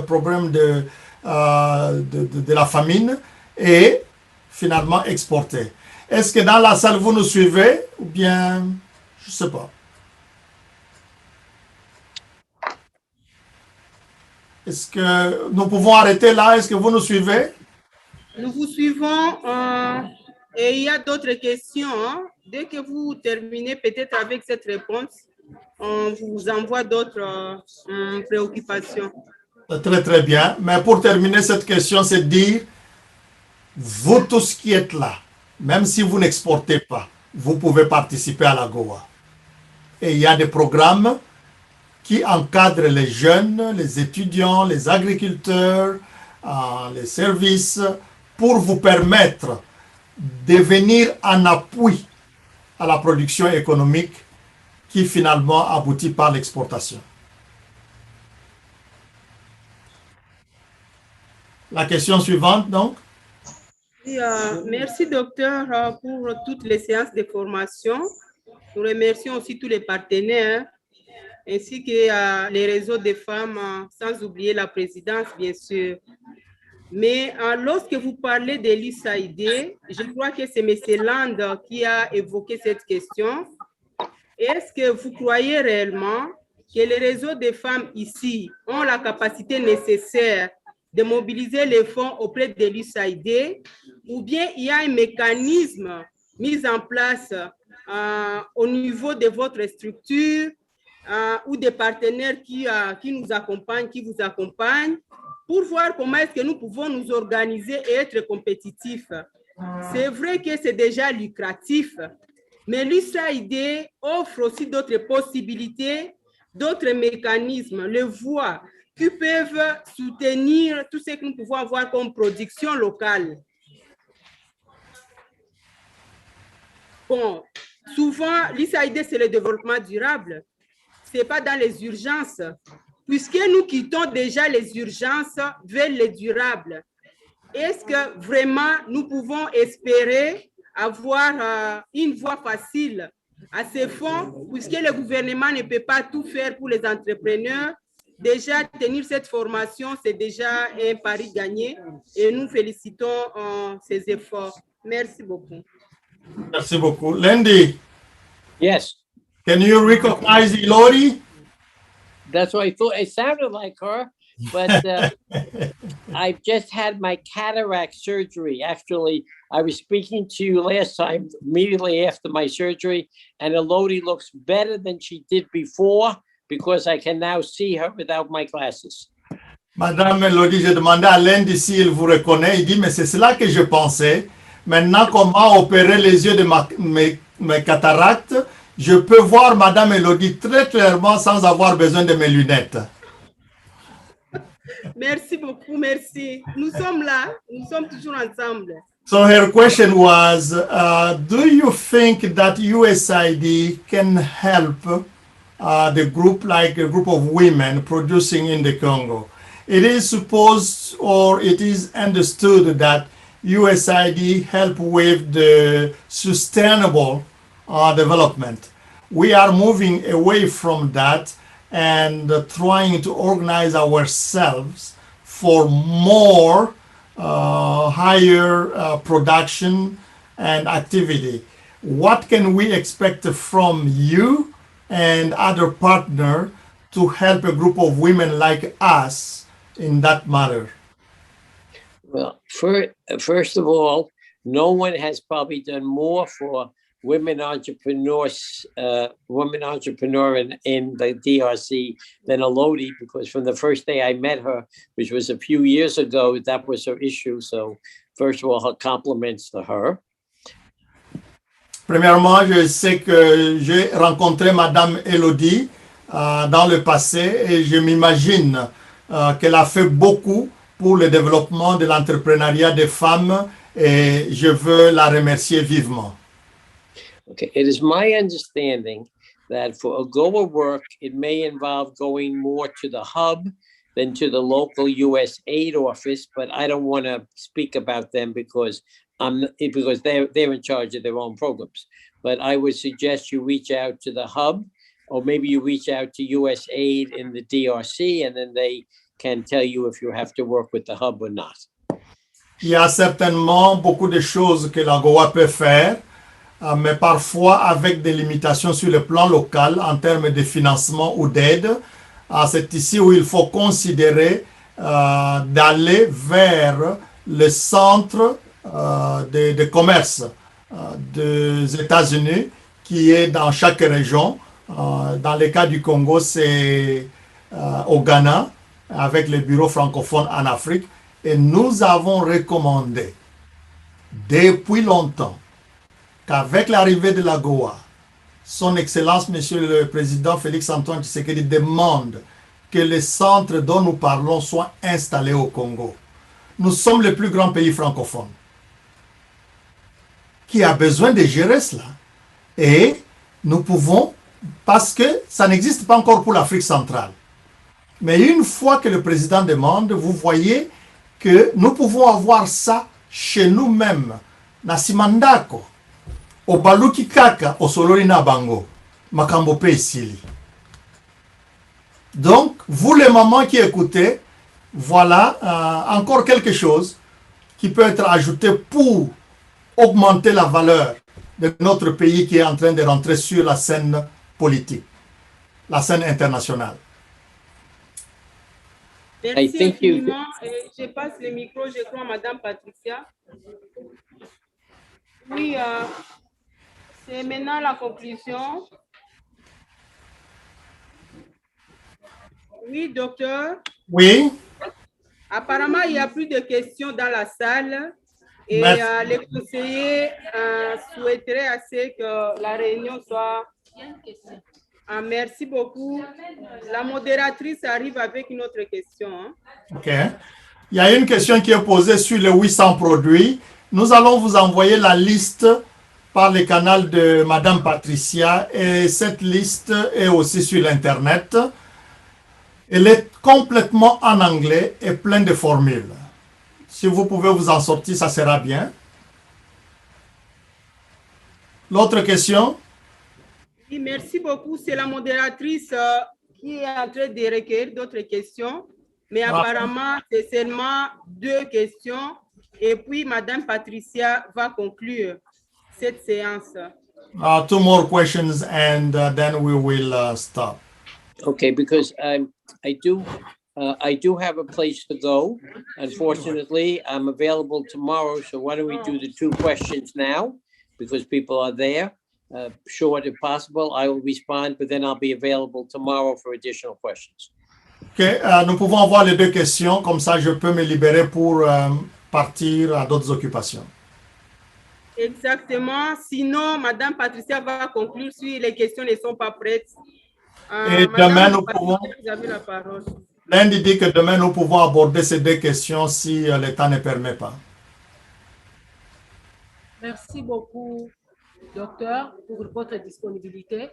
problème de la famine, et finalement exporter. Est-ce que dans la salle, vous nous suivez ou bien, je ne sais pas. Est-ce que nous pouvons arrêter là? Est-ce que vous nous suivez? Nous vous suivons et il y a d'autres questions. Dès que vous terminez peut-être avec cette réponse, on vous envoie d'autres préoccupations. Très, très bien. Mais pour terminer cette question, c'est de dire, vous tous qui êtes là, même si vous n'exportez pas, vous pouvez participer à l'AGOA. Et il y a des programmes qui encadrent les jeunes, les étudiants, les agriculteurs, les services, pour vous permettre de venir en appui à la production économique qui finalement aboutit par l'exportation. La question suivante, donc. Et, merci, docteur, pour toutes les séances de formation. Nous remercions aussi tous les partenaires, ainsi que les réseaux des femmes, sans oublier la présidence, bien sûr. Mais lorsque vous parlez de l'USAID, je crois que c'est M. Land qui a évoqué cette question. est-ce que vous croyez réellement que les réseaux de femmes ici ont la capacité nécessaire de mobiliser les fonds auprès de l'USAID, ou bien il y a un mécanisme mis en place au niveau de votre structure ou des partenaires qui nous accompagnent, qui vous accompagnent, pour voir comment est-ce que nous pouvons nous organiser et être compétitifs. C'est vrai que c'est déjà lucratif, mais l'USAID offre aussi d'autres possibilités, d'autres mécanismes, les voies qui peuvent soutenir tout ce que nous pouvons avoir comme production locale. Bon, souvent, l'USAID, c'est le développement durable. Ce n'est pas dans les urgences, puisque nous quittons déjà les urgences vers les durables. Est-ce que vraiment nous pouvons espérer avoir une voie facile à ces fonds, puisque le gouvernement ne peut pas tout faire pour les entrepreneurs? Déjà, tenir cette formation, c'est déjà un pari gagné et nous félicitons ces efforts. Merci beaucoup. Merci beaucoup. Lindy, Yes, can you recognize Ilori? that's what I thought. It sounded like her, but I've just had my cataract surgery. Actually, I was speaking to you last time, immediately after my surgery, and Elodie looks better than she did before because I can now see her without my glasses. Madame Elodie, j'ai demandé à Lindy s'il vous reconnaît. Il dit, mais c'est cela que je pensais. Maintenant, comment opérer les yeux de mes cataractes? Je peux voir Madame Elodie très clairement sans avoir besoin de mes lunettes. Merci beaucoup, merci. Nous sommes là, nous sommes toujours ensemble. So her question was, do you think that USAID can help the group, like a group of women producing in the Congo? It is supposed, or it is understood that USAID help with the sustainable development. We are moving away from that and trying to organize ourselves for more higher production and activity. What can we expect from you and other partners to help a group of women like us in that matter? Well, first of all, no one has probably done more for women entrepreneurs, women entrepreneur in the DRC than Elodie, because from the first day I met her, which was a few years ago, that was her issue. So first of all, her compliments to her. Premièrement, je sais que j'ai rencontré Madame Elodie dans le passé et je m'imagine qu'elle a fait beaucoup pour le développement de l'entrepreneuriat des femmes et je veux la remercier vivement. Okay, it is my understanding that for AGOA work, it may involve going more to the hub than to the local US aid office, but I don't want to speak about them because they're in charge of their own programs. But I would suggest you reach out to the hub, or maybe you reach out to US aid in the DRC, and then they can tell you if you have to work with the hub or not. Il y a certainement beaucoup de choses que l'AGOA peut faire, mais parfois avec des limitations sur le plan local en termes de financement ou d'aide. C'est ici où il faut considérer d'aller vers le centre de commerce des États-Unis qui est dans chaque région. Dans le cas du Congo, c'est au Ghana avec le bureau francophone en Afrique. Et nous avons recommandé depuis longtemps qu'avec l'arrivée de l'AGOA, son Excellence, Monsieur le Président Félix-Antoine Tshisekedi demande que les centres dont nous parlons soient installés au Congo. Nous sommes le plus grand pays francophone qui a besoin de gérer cela. Et nous pouvons, parce que ça n'existe pas encore pour l'Afrique centrale. Mais une fois que le président demande, vous voyez que nous pouvons avoir ça chez nous-mêmes. Na Simandako, au Baluki Kaka, au Solori na Bango, Makambo pe Sili. Donc, vous les mamans qui écoutez, voilà encore quelque chose qui peut être ajouté pour augmenter la valeur de notre pays qui est en train de rentrer sur la scène politique, la scène internationale. Merci think you- infiniment. Et je passe le micro, je crois, à Madame Patricia. Oui, c'est maintenant la conclusion. Oui, docteur. Oui, Apparemment, il n'y a plus de questions dans la salle. Et Merci. les conseillers souhaiteraient assez que la réunion soit... merci beaucoup. La modératrice arrive avec une autre question. Hein. OK. Il y a une question qui est posée sur les 800 produits. Nous allons vous envoyer la liste par le canal de Madame Patricia et cette liste est aussi sur l'Internet. Elle est complètement en anglais et pleine de formules. Si vous pouvez vous en sortir, ça sera bien. L'autre question? Oui, merci beaucoup. C'est la modératrice qui est en train de recueillir d'autres questions. Mais apparemment, c'est seulement 2 questions. Et puis, Madame Patricia va conclure cette séance. 2 more questions and then we will stop. Okay, because I do have a place to go. Unfortunately, I'm available tomorrow. So why don't we do the 2 questions now? Because people are there. Short if possible. I will respond, but then I'll be available tomorrow for additional questions. Okay, nous pouvons avoir les 2 questions, comme ça je peux me libérer pour partir à d'autres occupations. Exactement. Sinon, Madame Patricia va conclure si les questions ne sont pas prêtes. Et demain, nous Patricia, pouvons... vous avez la parole. Lundi dit que demain, nous pouvons aborder ces 2 questions si le temps ne permet pas. Merci beaucoup, docteur, pour votre disponibilité.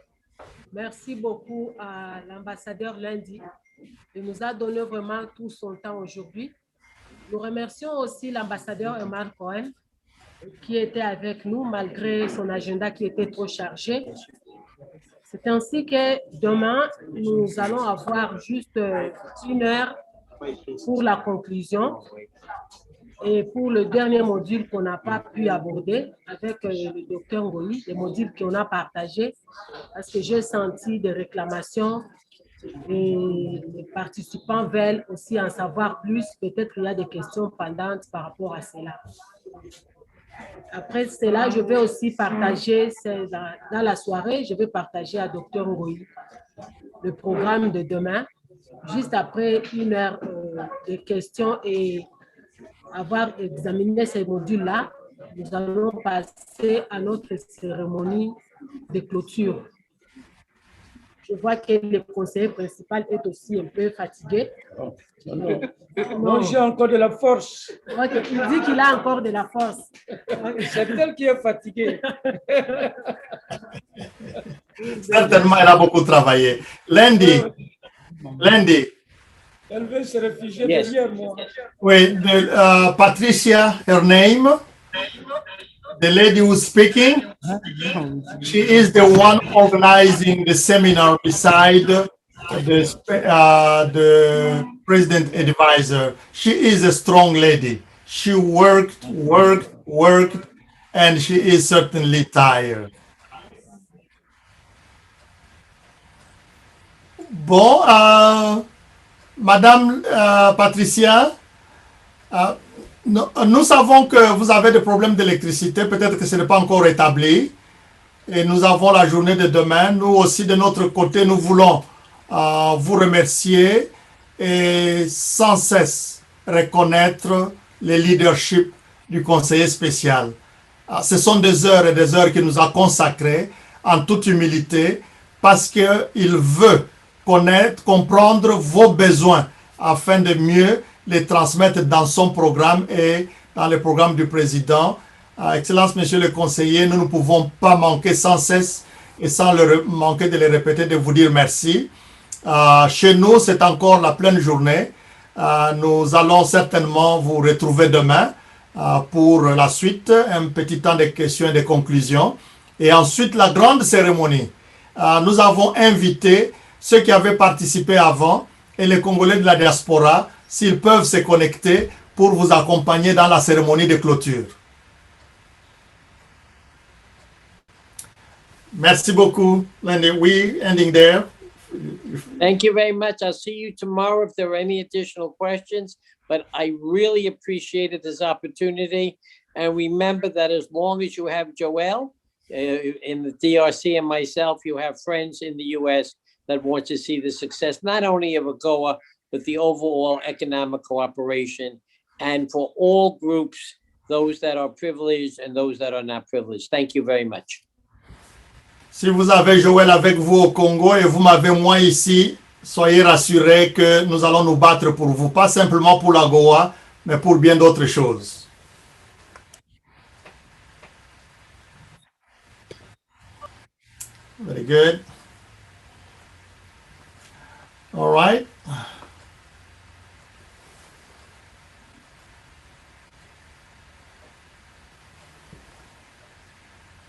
Merci beaucoup à l'ambassadeur Lundi. Il nous a donné vraiment tout son temps aujourd'hui. Nous remercions aussi l'ambassadeur Omar Cohen qui était avec nous malgré son agenda qui était trop chargé. C'est ainsi que demain, nous allons avoir juste 1 heure pour la conclusion et pour le dernier module qu'on n'a pas pu aborder avec le docteur Ngoyi, les modules qu'on a partagés parce que j'ai senti des réclamations et les participants veulent aussi en savoir plus. Peut-être qu'il y a des questions pendantes par rapport à cela. Après cela, je vais aussi partager, dans la soirée, je vais partager à Dr Ngoyi le programme de demain, juste après 1 heure de questions et avoir examiné ces modules-là, nous allons passer à notre cérémonie de clôture. Je vois que le conseiller principal est aussi un peu fatigué. Non, j'ai encore de la force. Okay. Il dit qu'il a encore de la force. C'est elle qui est fatiguée. Certainement, elle a beaucoup travaillé. Lundi. Elle veut se réfugier Yes. derrière moi. Oui, Patricia, her name, the lady who's speaking, she is the one organizing the seminar beside the president advisor. She is a strong lady. She worked, and she is certainly tired. Bon, Madame Patricia, nous savons que vous avez des problèmes d'électricité, peut-être que ce n'est pas encore établi. Et nous avons la journée de demain. Nous aussi, de notre côté, nous voulons vous remercier et sans cesse reconnaître le leadership du conseiller spécial. Ce sont des heures et des heures qu'il nous a consacrées en toute humilité parce qu'il veut comprendre vos besoins afin de mieux les transmettre dans son programme et dans le programme du président. Excellence, Monsieur le conseiller, nous ne pouvons pas manquer sans cesse et sans manquer de le répéter, de vous dire merci. Chez nous, c'est encore la pleine journée. Nous allons certainement vous retrouver demain pour la suite, un petit temps de questions et de conclusions. Et ensuite, la grande cérémonie. Nous avons invité ceux qui avaient participé avant et les Congolais de la diaspora, s'ils peuvent se connecter pour vous accompagner dans la cérémonie de clôture. Merci beaucoup, Lenny. We ending there. Thank you very much. I'll see you tomorrow if there are any additional questions, but I really appreciated this opportunity. And remember that as long as you have Joel in the DRC and myself, you have friends in the US that want to see the success, not only of AGOA, but the overall economic cooperation, and for all groups, those that are privileged and those that are not privileged. Thank you very much. Si vous avez Joël avec vous au Congo et vous m'avez moi ici, soyez rassurés que nous allons nous battre pour vous, pas simplement pour l'AGOA, mais pour bien d'autres choses. Very good. All right.